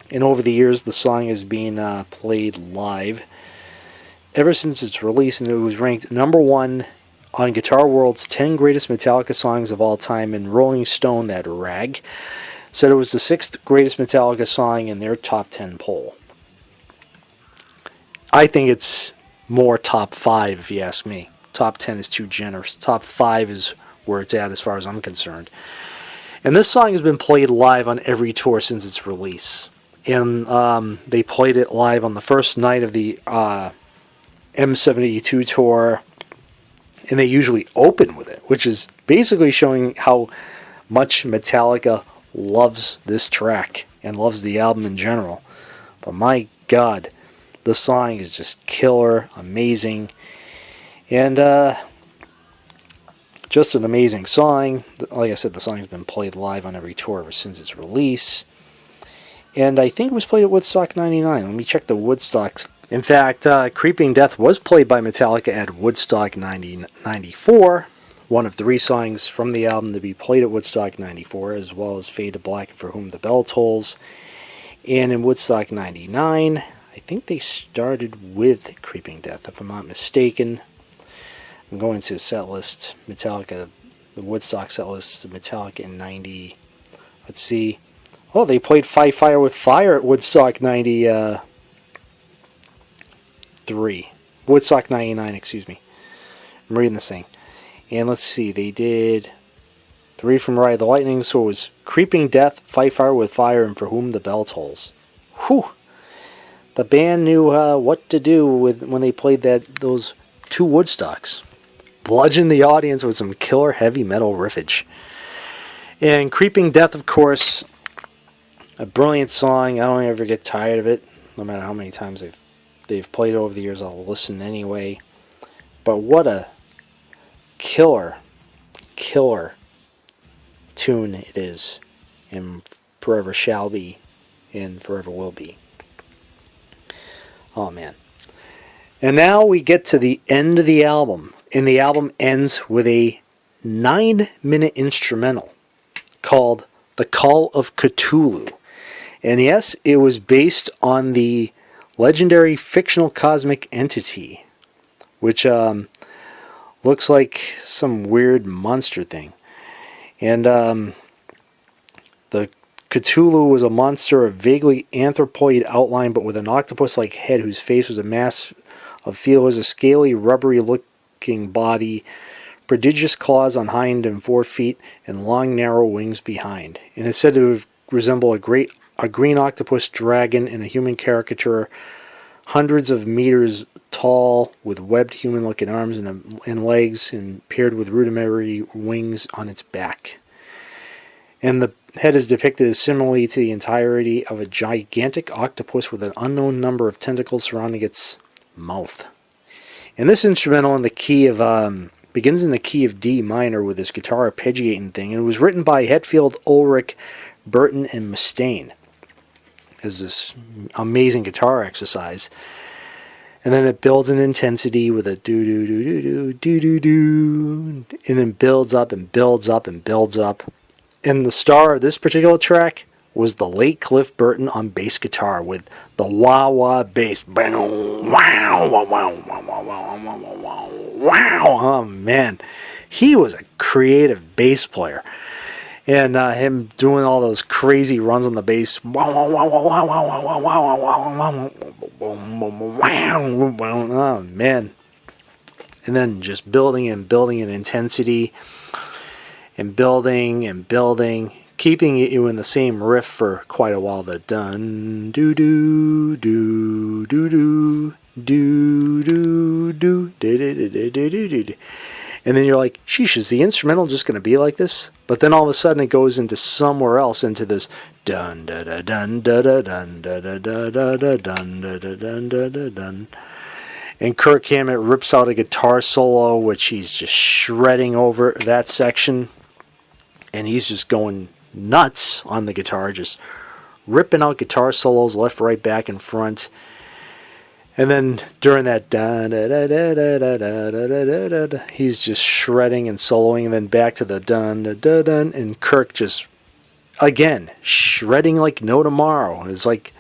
And over the years, the song is being played live ever since its release, and it was ranked #1 on Guitar World's 10 Greatest Metallica Songs of All Time, and Rolling Stone, that rag, said it was the 6th greatest Metallica song in their top 10 poll. I think it's more top 5, if you ask me. Top 10 is too generous. Top 5 is where it's at as far as I'm concerned. And this song has been played live on every tour since its release. And they played it live on the first night of the M72 tour, and they usually open with it, which is basically showing how much Metallica loves this track and loves the album in general. But my God, the song is just killer, amazing, and just an amazing song. Like I said, the song has been played live on every tour ever since its release, and I think it was played at Woodstock 99. Let me check the Woodstock. In fact, Creeping Death was played by Metallica at Woodstock 94, one of 3 songs from the album to be played at Woodstock 94, as well as Fade to Black and For Whom the Bell Tolls. And in Woodstock 99, I think they started with Creeping Death, if I'm not mistaken. I'm going to the set list, Metallica, the Woodstock set list of Metallica in 90. Let's see. Oh, they played Fight Fire with Fire at Woodstock 93. Woodstock 99, excuse me. I'm reading this thing. And let's see, they did 3 from Ride the Lightning, so it was Creeping Death, Fight Fire with Fire, and For Whom the Bell Tolls. Whew! The band knew what to do when they played those 2 Woodstocks. Bludgeon the audience with some killer heavy metal riffage. And Creeping Death, of course, a brilliant song. I don't ever get tired of it, no matter how many times they've played it over the years. I'll listen anyway. But what a killer tune it is, and forever shall be, and forever will be. Oh man. And now we get to the end of the album, and the album ends with a 9-minute instrumental called The Call of Cthulhu. And yes, it was based on the legendary fictional cosmic entity, which looks like some weird monster thing. And the Cthulhu was a monster of vaguely anthropoid outline, but with an octopus-like head whose face was a mass of feelers, a scaly, rubbery-looking body, prodigious claws on hind and 4 feet, and long, narrow wings behind. And it's said to resemble a green octopus dragon in a human caricature, hundreds of meters tall, with webbed human-looking arms and legs, and paired with rudimentary wings on its back. And the head is depicted as similarly to the entirety of a gigantic octopus with an unknown number of tentacles surrounding its mouth. And this instrumental in the key of begins in the key of D minor with this guitar arpeggiating thing, and it was written by Hetfield, Ulrich, Burton, and Mustaine as this amazing guitar exercise. And then it builds in intensity with a do-do-do-do-do-do-do-do, and then builds up and builds up and builds up. And the star of this particular track was the late Cliff Burton on bass guitar with the wah-wah bass. Oh, man. He was a creative bass player. And him doing all those crazy runs on the bass. Oh, man. And then just building and building in intensity. And building and building. Keeping you in the same riff for quite a while. The dun, doo doo, doo doo doo, doo doo doo, doo doo doo doo doo. And then you're like, sheesh, is the instrumental just going to be like this? But then all of a sudden it goes into somewhere else, into this dun da da dun da da dun da da da da da dun da da dun da da dun. And Kirk Hammett rips out a guitar solo, which he's just shredding over that section. And he's just going nuts on the guitar, just ripping out guitar solos left, right, back, and front. And then during that dun da da da da da da da da da, he's just shredding and soloing, and then back to the dun da da dun, and Kirk just again shredding like no tomorrow. It's like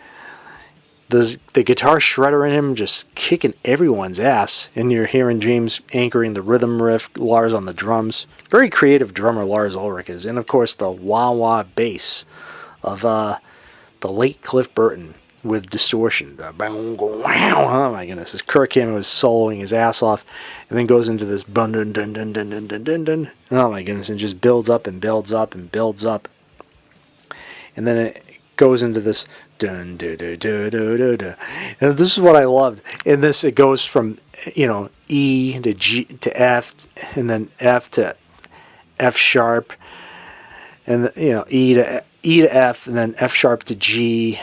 the guitar shredder in him just kicking everyone's ass, and you're hearing James anchoring the rhythm riff, Lars on the drums. Very creative drummer Lars Ulrich is, and of course the wah-wah bass of the late Cliff Burton with distortion. Oh my goodness, as Kirk Hammett was soloing his ass off, and then goes into this dun dun dun dun dun dun dun dun dun. Oh my goodness, and just builds up and builds up and builds up, and then it goes into this dun dun dun dun dun dun dun. And this is what I loved. In this, it goes from E to G to F, and then F to F sharp, and E to F, and then F sharp to G.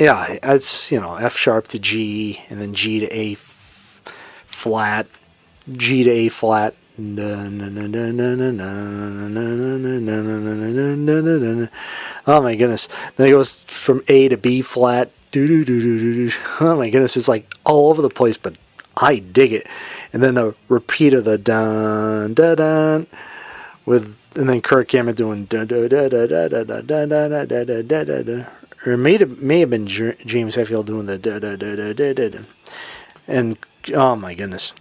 Yeah, it's F sharp to G, and then G to A flat, G to A flat. Oh my goodness! Then it goes from A to B flat. Oh my goodness! It's like all over the place, but I dig it. And then the repeat of the dun dun dun with, and then Kirk Hammett doing dun dun dun dun dun dun dun dun dun dun dun dun. Or it may have been James Hetfield doing the da da da da da da, and oh my goodness,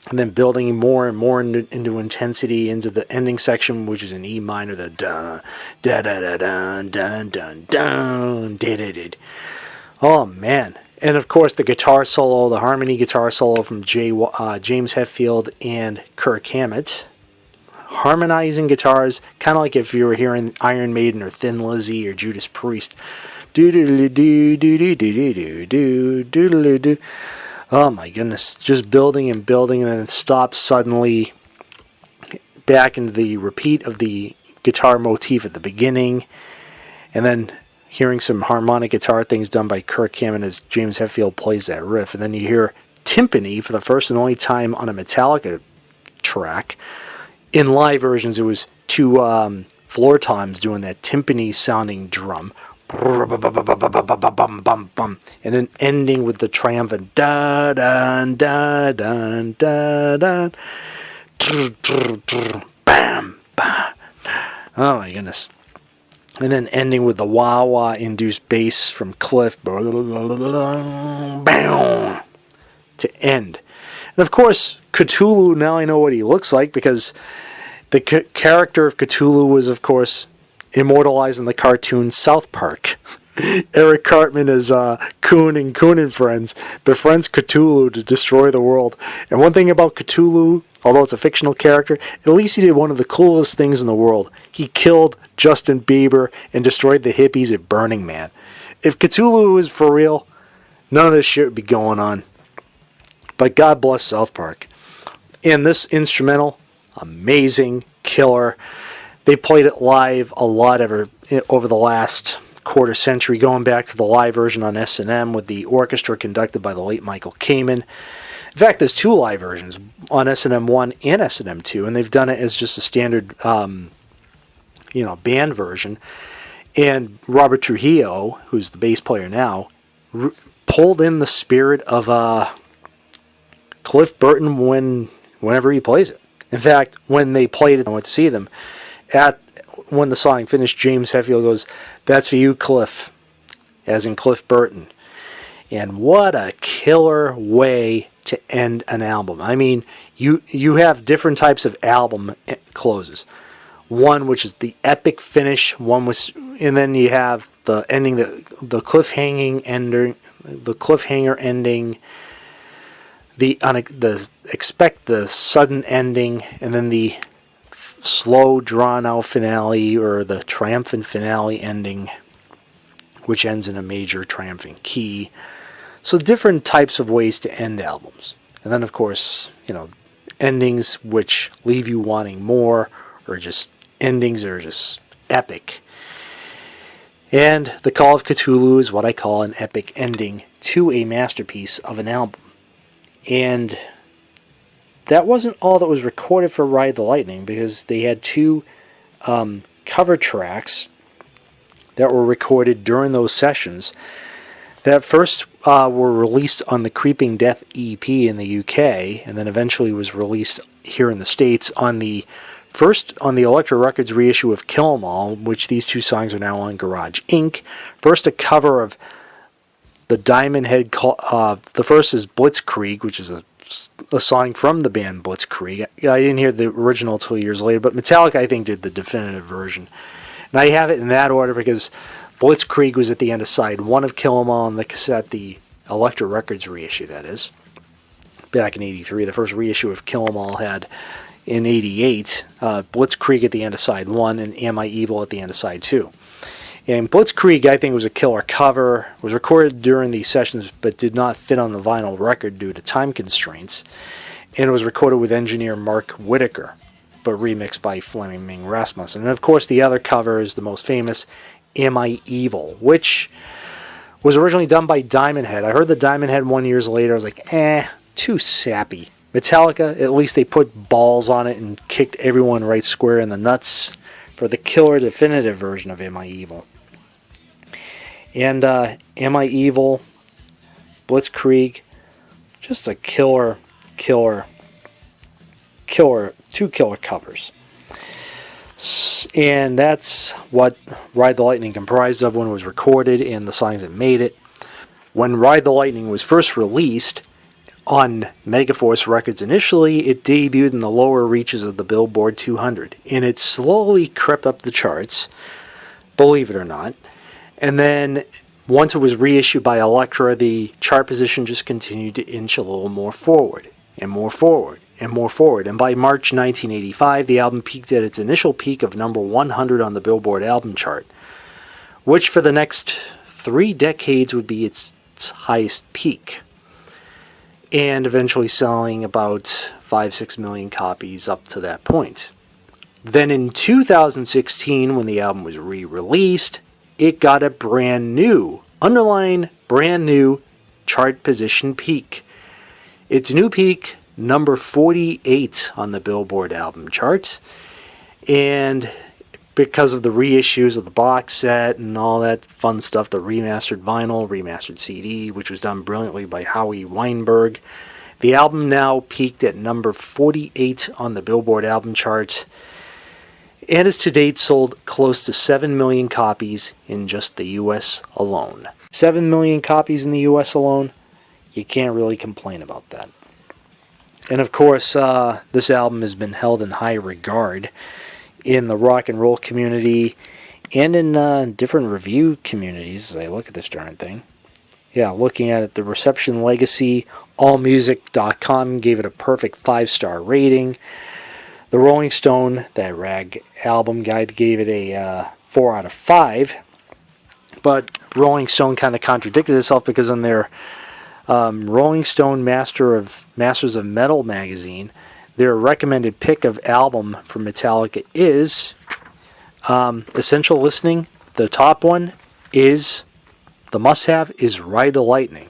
and then building more and more into intensity into the ending section, which is in E minor, the da da da da dun dun dun dun da da da. Oh man, and of course the guitar solo, the harmony guitar solo from James Hetfield and Kirk Hammett. Harmonizing guitars, kind of like if you were hearing Iron Maiden or Thin Lizzy or Judas Priest. Oh my goodness, just building and building, and then it stops suddenly back into the repeat of the guitar motif at the beginning, and then hearing some harmonic guitar things done by Kirk Hammett as James Hetfield plays that riff, and then you hear timpani for the first and only time on a Metallica track. In live versions, it was two floor toms doing that timpani-sounding drum. And then ending with the triumphant da-dun-da-dun-da-dun. Bam, bam. Oh my goodness. And then ending with the wah-wah induced bass from Cliff. Bam, to end. And of course, Cthulhu, now I know what he looks like, because the character of Cthulhu was, of course, immortalized in the cartoon South Park. Eric Cartman as Coon and Friends befriends Cthulhu to destroy the world. And one thing about Cthulhu, although it's a fictional character, at least he did one of the coolest things in the world. He killed Justin Bieber and destroyed the hippies at Burning Man. If Cthulhu was for real, none of this shit would be going on. But God bless South Park. And this instrumental, amazing, killer. They played it live a lot over the last quarter century, going back to the live version on S&M with the orchestra conducted by the late Michael Kamen. In fact, there's two live versions on S&M 1 and S&M 2, and they've done it as just a standard band version. And Robert Trujillo, who's the bass player now, pulled in the spirit of Cliff Burton whenever he plays it. In fact, when they played it, I went to see them. When the song finished, James Hetfield goes, "That's for you, Cliff," as in Cliff Burton. And what a killer way to end an album. I mean, you have different types of album closes. One which is the epic finish, and then you have the ending, the cliffhanger ending. Expect the sudden ending, and then the slow drawn out finale, or the triumphant finale ending, which ends in a major triumphant key. So different types of ways to end albums. And then of course, endings which leave you wanting more, or just endings that are just epic. And The Call of Cthulhu is what I call an epic ending to a masterpiece of an album. And that wasn't all that was recorded for Ride the Lightning, because they had two cover tracks that were recorded during those sessions that first were released on the Creeping Death EP in the UK, and then eventually was released here in the States on the Elektra Records reissue of Kill 'Em All, which these two songs are now on Garage Inc. First, a cover of the Diamond Head, the first is Blitzkrieg, which is a song from the band Blitzkrieg. I didn't hear the original until years later, but Metallica, I think, did the definitive version. And I have it in that order because Blitzkrieg was at the end of side 1 of Kill 'Em All on the cassette, the Elektra Records reissue, that is, back in 83. The first reissue of Kill 'Em All had, in 88, Blitzkrieg at the end of side 1 and Am I Evil at the end of side 2. And Blitzkrieg, I think, was a killer cover. Was recorded during these sessions but did not fit on the vinyl record due to time constraints. And it was recorded with engineer Mark Whitaker, but remixed by Fleming Rasmussen. And of course, the other cover is the most famous, Am I Evil, which was originally done by Diamond Head. I heard the Diamond Head one years later. I was like, too sappy. Metallica, at least they put balls on it and kicked everyone right square in the nuts for the killer definitive version of Am I Evil. And Am I Evil, Blitzkrieg, just a killer, two killer covers. And that's what Ride the Lightning comprised of when it was recorded and the songs that made it. When Ride the Lightning was first released on Megaforce Records initially, it debuted in the lower reaches of the Billboard 200. And it slowly crept up the charts, believe it or not. And then once it was reissued by Elektra, the chart position just continued to inch a little more forward and more forward and more forward. And by March 1985, the album peaked at its initial peak of number 100 on the Billboard album chart, which for the next 3 decades would be its highest peak, and eventually selling about 5-6 million copies up to that point. Then in 2016, when the album was re-released, it got a brand new, underline brand new, chart position peak. Its new peak, number 48 on the Billboard album chart. And because of the reissues of the box set and all that fun stuff, the remastered vinyl, remastered CD, which was done brilliantly by Howie Weinberg, the album now peaked at number 48 on the Billboard album chart, and has to date sold close to 7 million copies in just the US alone. 7 million copies in the US alone, you can't really complain about that. And of course, this album has been held in high regard in the rock and roll community and in different review communities as I look at this darn thing. Yeah, looking at it, the reception legacy, allmusic.com gave it a perfect 5-star rating. The Rolling Stone, that rag album guide, gave it a 4 out of 5. But Rolling Stone kind of contradicted itself, because on their Rolling Stone Masters of Metal magazine, their recommended pick of album from Metallica is Essential Listening. The top one is, the must-have is Ride the Lightning.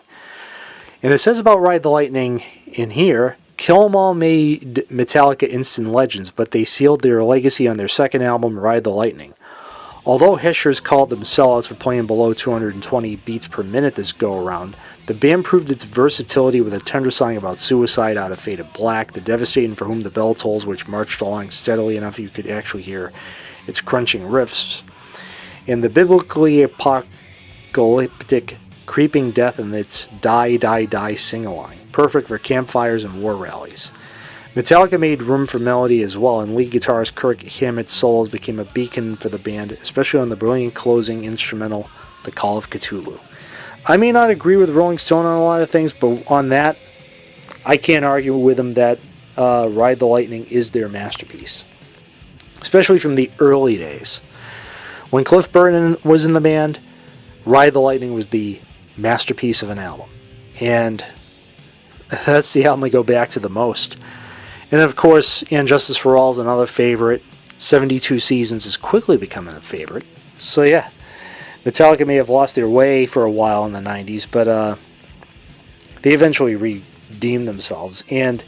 And it says about Ride the Lightning in here, Kill 'Em All made Metallica instant legends, but they sealed their legacy on their second album, Ride the Lightning. Although Heshers called them sellouts for playing below 220 beats per minute this go-around, the band proved its versatility with a tender song about suicide out of Faded Black, the devastating For Whom the Bell Tolls, which marched along steadily enough you could actually hear its crunching riffs, and the biblically apocalyptic Creeping Death and its Die, Die, Die sing-along, perfect for campfires and war rallies. Metallica made room for melody as well, and lead guitarist Kirk Hammett's solos became a beacon for the band, especially on the brilliant closing instrumental, The Call of Cthulhu. I may not agree with Rolling Stone on a lot of things, but on that, I can't argue with them that Ride the Lightning is their masterpiece, especially from the early days. When Cliff Burton was in the band, Ride the Lightning was the masterpiece of an album, and that's the album I go back to the most. And of course, And Justice for All is another favorite. 72 Seasons is quickly becoming a favorite. So yeah, Metallica may have lost their way for a while in the 90s, but they eventually redeemed themselves. And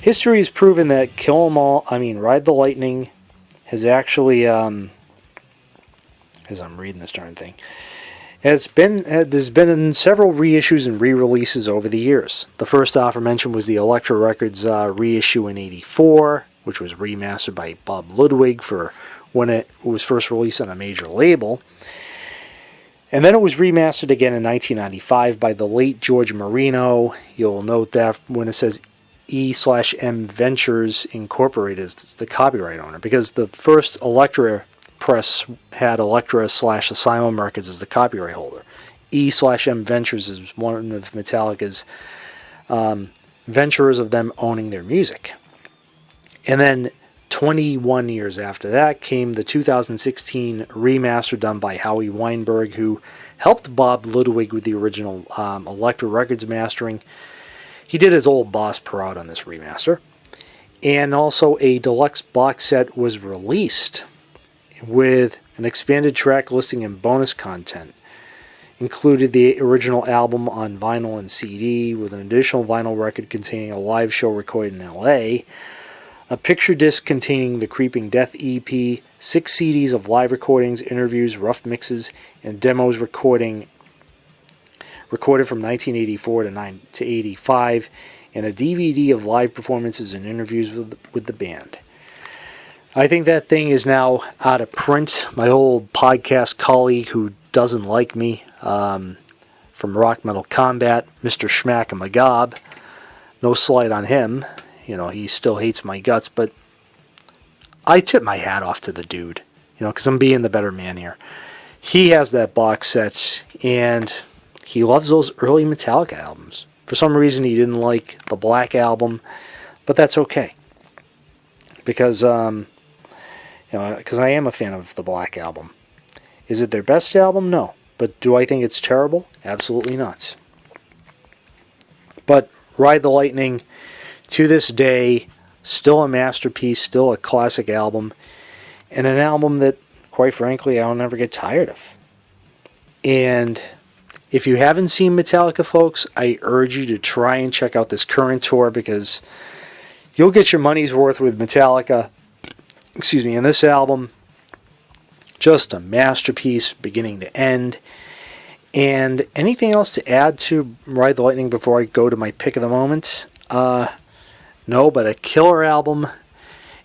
history has proven that Ride the Lightning has actually, as I'm reading this darn thing, there's been several reissues and re-releases over the years. The first aforementioned was the Elektra Records reissue in '84, which was remastered by Bob Ludwig for when it was first released on a major label. And then it was remastered again in 1995 by the late George Marino. You'll note that when it says E/M Ventures Incorporated is the copyright owner, because the first Elektra press had Elektra/Asylum Records as the copyright holder. E/M Ventures is one of Metallica's ventures of them owning their music. And then 21 years after that came the 2016 remaster done by Howie Weinberg, who helped Bob Ludwig with the original Elektra Records mastering. He did his old boss proud on this remaster. And also a deluxe box set was released with an expanded track listing and bonus content. Included the original album on vinyl and CD with an additional vinyl record containing a live show recorded in LA, a picture disc containing the Creeping Death EP, 6 CDs of live recordings, interviews, rough mixes, and demos recorded from 1984 to 85, and a DVD of live performances and interviews with the band. I think that thing is now out of print. My old podcast colleague who doesn't like me, from Rock Metal Combat, Mr. Schmack and Magab, no slight on him, he still hates my guts, but I tip my hat off to the dude, because I'm being the better man here. He has that box set, and he loves those early Metallica albums. For some reason, he didn't like the Black Album, but that's okay, because I am a fan of the Black Album. Is it their best album? No. But do I think it's terrible? Absolutely not. But Ride the Lightning, to this day, still a masterpiece, still a classic album, and an album that, quite frankly, I'll never get tired of. And if you haven't seen Metallica, folks, I urge you to try and check out this current tour, because you'll get your money's worth with Metallica. And this album, just a masterpiece beginning to end. And anything else to add to Ride the Lightning before I go to my pick of the moment? No, but a killer album,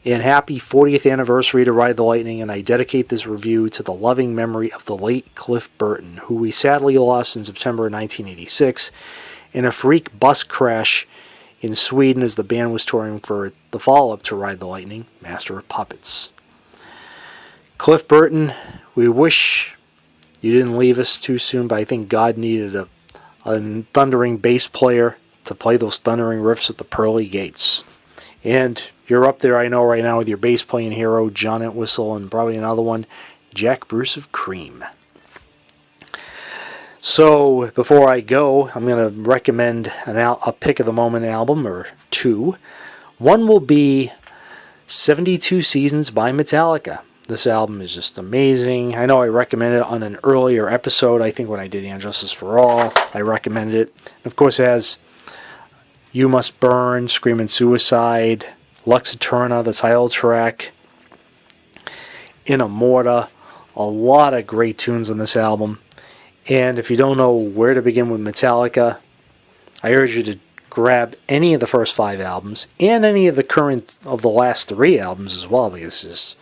and happy 40th anniversary to Ride the Lightning, and I dedicate this review to the loving memory of the late Cliff Burton, who we sadly lost in September 1986 in a freak bus crash in Sweden as the band was touring for the follow-up to Ride the Lightning, Master of Puppets. Cliff Burton, we wish you didn't leave us too soon, but I think God needed a thundering bass player to play those thundering riffs at the pearly gates. And you're up there, I know, right now with your bass playing hero, John Entwistle, and probably another one, Jack Bruce of Cream. So, before I go, I'm going to recommend a pick of the moment album, or two. One will be 72 Seasons by Metallica. This album is just amazing. I know I recommended it on an earlier episode, I think when I did And Justice for All. I recommended it. And of course, it has You Must Burn, Screamin' Suicide, Lux Eterna, the title track, In Immorta. A lot of great tunes on this album. And if you don't know where to begin with Metallica, I urge you to grab any of the first 5 albums and any of the last 3 albums as well, because it's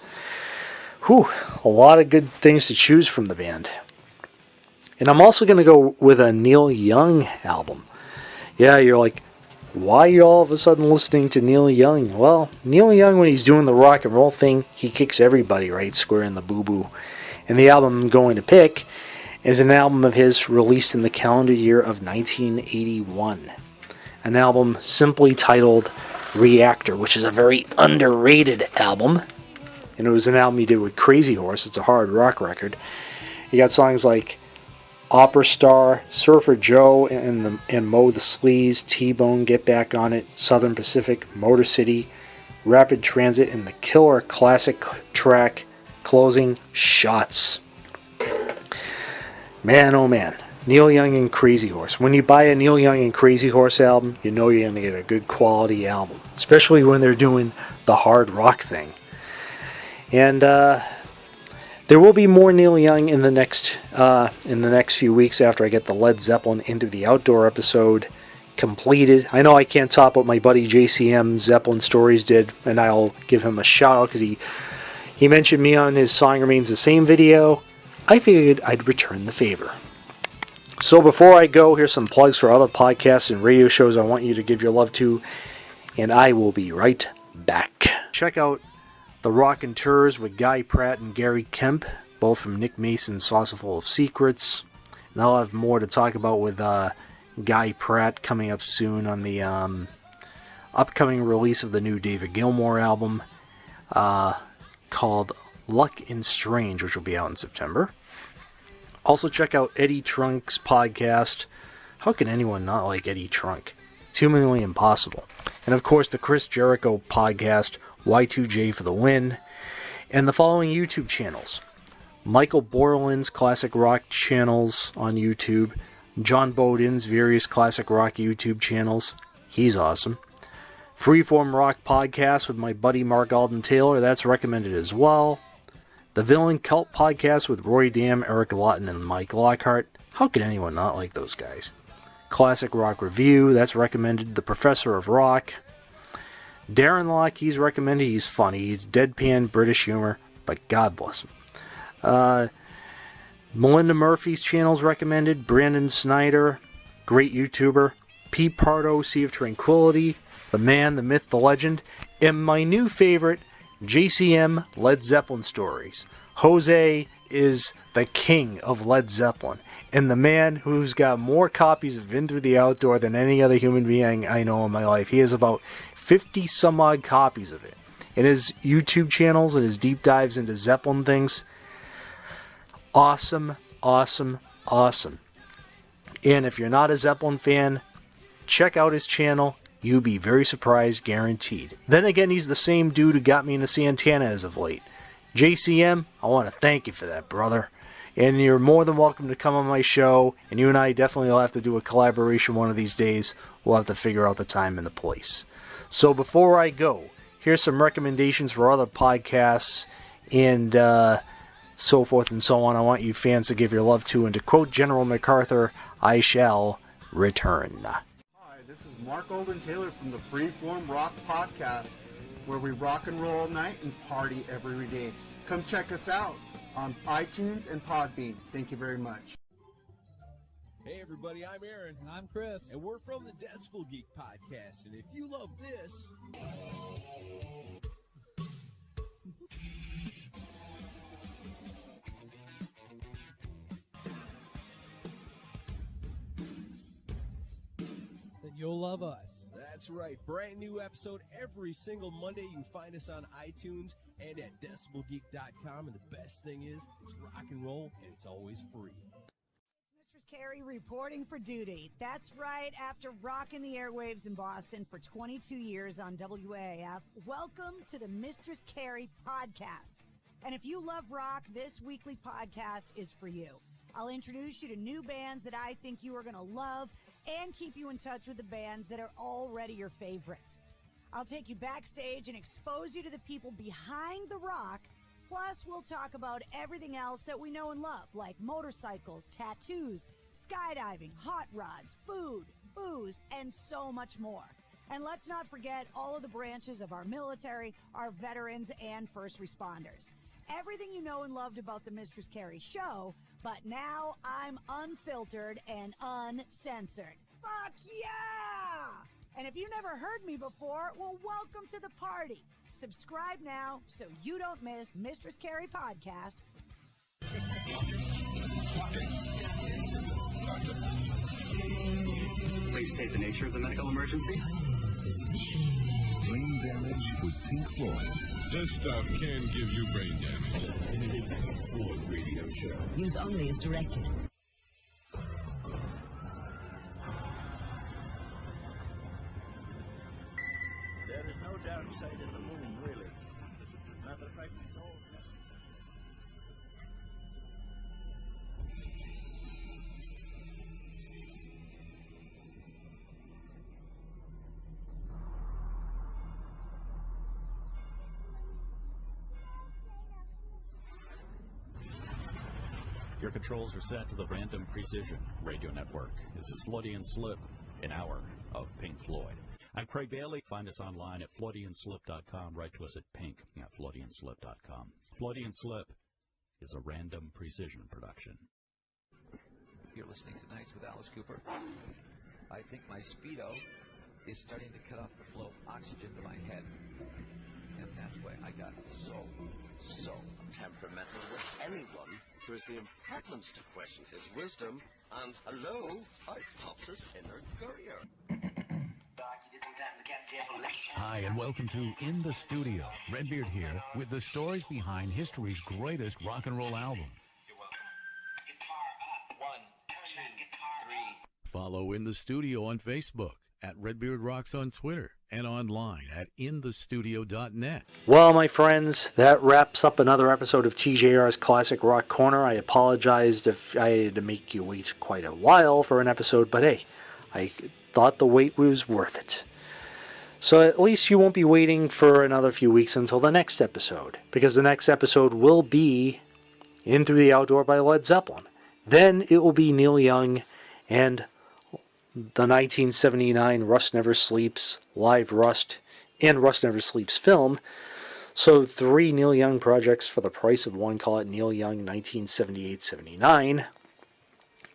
a lot of good things to choose from the band. And I'm also going to go with a Neil Young album. Yeah, you're like, why are you all of a sudden listening to Neil Young? Well, Neil Young, when he's doing the rock and roll thing, he kicks everybody right square in the boo-boo. And the album I'm going to pick is an album of his released in the calendar year of 1981. An album simply titled Reactor, which is a very underrated album. And it was an album he did with Crazy Horse. It's a hard rock record. You got songs like Opera Star, Surfer Joe and Mo the Sleaze, T-Bone, Get Back on It, Southern Pacific, Motor City, Rapid Transit, and the killer classic track, Closing Shots. Man, oh man. Neil Young and Crazy Horse. When you buy a Neil Young and Crazy Horse album, you know you're going to get a good quality album. Especially when they're doing the hard rock thing. And there will be more Neil Young in the next few weeks after I get the Led Zeppelin Into the Outdoor episode completed. I know I can't top what my buddy JCM Zeppelin Stories did, and I'll give him a shout out because he mentioned me on his Song Remains the Same video. I figured I'd return the favor. So before I go, here's some plugs for other podcasts and radio shows I want you to give your love to, and I will be right back. Check out The Rockin' Tours with Guy Pratt and Gary Kemp, both from Nick Mason's Saucerful of Secrets. And I'll have more to talk about with Guy Pratt coming up soon on the upcoming release of the new David Gilmour album called Luck and Strange, which will be out in September. Also check out Eddie Trunk's podcast. How can anyone not like Eddie Trunk? It's humanly impossible. And of course the Chris Jericho podcast, Y2J for the Win. And the following YouTube channels: Michael Borland's Classic Rock channels on YouTube, John Bowden's various Classic Rock YouTube channels. He's awesome. Freeform Rock podcast with my buddy Mark Alden Taylor. That's recommended as well. The Villain Cult podcast with Roy Dam, Eric Lawton, and Mike Lockhart. How can anyone not like those guys? Classic Rock Review. That's recommended. The Professor of Rock. Darren Locke, he's recommended. He's funny. He's deadpan British humor, but God bless him. Melinda Murphy's channel's recommended. Brandon Snyder, great YouTuber. Pete Pardo, Sea of Tranquility. The Man, the Myth, the Legend. And my new favorite, JCM Led Zeppelin Stories. Jose is the king of Led Zeppelin, and the man who's got more copies of In Through the Outdoor than any other human being I know in my life. He has about 50 some odd copies of it. And his YouTube channels and his deep dives into Zeppelin things, awesome, awesome, awesome. And if you're not a Zeppelin fan, check out his channel. You'll be very surprised, guaranteed. Then again, he's the same dude who got me into Santana as of late. JCM, I want to thank you for that, brother. And you're more than welcome to come on my show, and you and I definitely will have to do a collaboration one of these days. We'll have to figure out the time and the place. So before I go, here's some recommendations for other podcasts and so forth and so on. I want you fans to give your love to, and to quote General MacArthur, I shall return. This is Mark Alden Taylor from the Freeform Rock Podcast, where we rock and roll all night and party every day. Come check us out on iTunes and Podbean. Thank you very much. Hey everybody, I'm Aaron. And I'm Chris. And we're from the Decibel Geek Podcast. And if you love this... You'll love us. That's right. Brand new episode every single Monday. You can find us on iTunes and at decibelgeek.com. And the best thing is, it's rock and roll and it's always free. Mistress Carey reporting for duty. That's right. After rocking the airwaves in Boston for 22 years on WAAF, welcome to the Mistress Carey Podcast. And if you love rock, this weekly podcast is for you. I'll introduce you to new bands that I think you are going to love, and keep you in touch with the bands that are already your favorites. I'll take you backstage and expose you to the people behind the rock, plus we'll talk about everything else that we know and love, like motorcycles, tattoos, skydiving, hot rods, food, booze, and so much more. And let's not forget all of the branches of our military, our veterans, and first responders. Everything you know and loved about the Mistress Carey Show, but now I'm unfiltered and uncensored. Fuck yeah! And if you never heard me before, well, welcome to the party. Subscribe now so you don't miss Mistress Carey Podcast. Please state the nature of the medical emergency. Brain damage with Pink Floyd. This stuff can give you brain damage. In an Pink Floyd radio show. Use only as directed. there is no downside in the moon, really. Matter of fact, it's all just... Your controls are set to the Random Precision Radio Network. This is Floaty and Slip, an hour of Pink Floyd. I'm Craig Bailey. Find us online at floatyandslip.com. Write to us at pink at floatyandslip.com. Floaty and Slip is a Random Precision production. You're listening to Nights with Alice Cooper. I think my Speedo is starting to cut off the flow of oxygen to my head. And that's why I got so temperamental with anyone who has the impertinence to question his wisdom, and hello, out pops his inner courier. Hi, and welcome to In the Studio. Redbeard here with the stories behind history's greatest rock and roll albums. Follow In the Studio on Facebook, at Redbeard Rocks on Twitter, and online at inthestudio.net. Well, my friends, that wraps up another episode of TJR's Classic Rock Corner. I apologized if I had to make you wait quite a while for an episode, but hey, I thought the wait was worth it. So at least you won't be waiting for another few weeks until the next episode, because the next episode will be In Through the Outdoor by Led Zeppelin. Then it will be Neil Young and the 1979 Rust Never Sleeps live Rust and Rust Never Sleeps film. So 3 Neil Young projects for the price of one. Call it Neil Young 1978-79.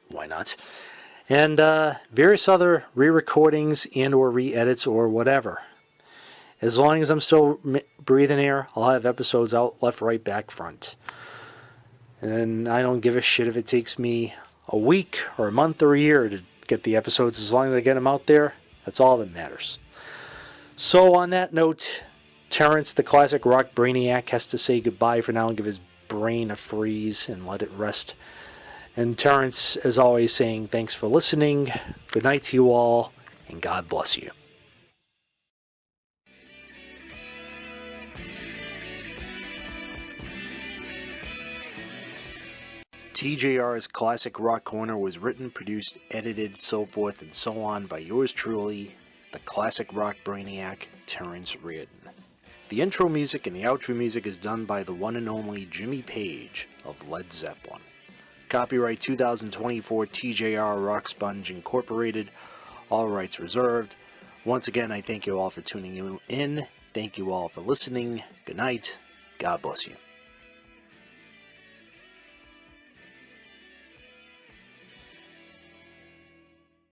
Why not? And various other re-recordings and or re-edits or whatever. As long as I'm still breathing air, I'll have episodes out left, right, back, front. And I don't give a shit if it takes me a week or a month or a year to get the episodes. As long as I get them out there, that's all that matters. So on that note, Terrence, the classic rock brainiac, has to say goodbye for now and give his brain a freeze and let it rest. And Terrence, as always, saying thanks for listening, good night to you all, and God bless you. TJR's Classic Rock Corner was written, produced, edited, so forth and so on by yours truly, the classic rock brainiac, Terrence Reardon. The intro music and the outro music is done by the one and only Jimmy Page of Led Zeppelin. Copyright 2024 TJR Rock Sponge Incorporated. All rights reserved. Once again, I thank you all for tuning in. Thank you all for listening. Good night. God bless you.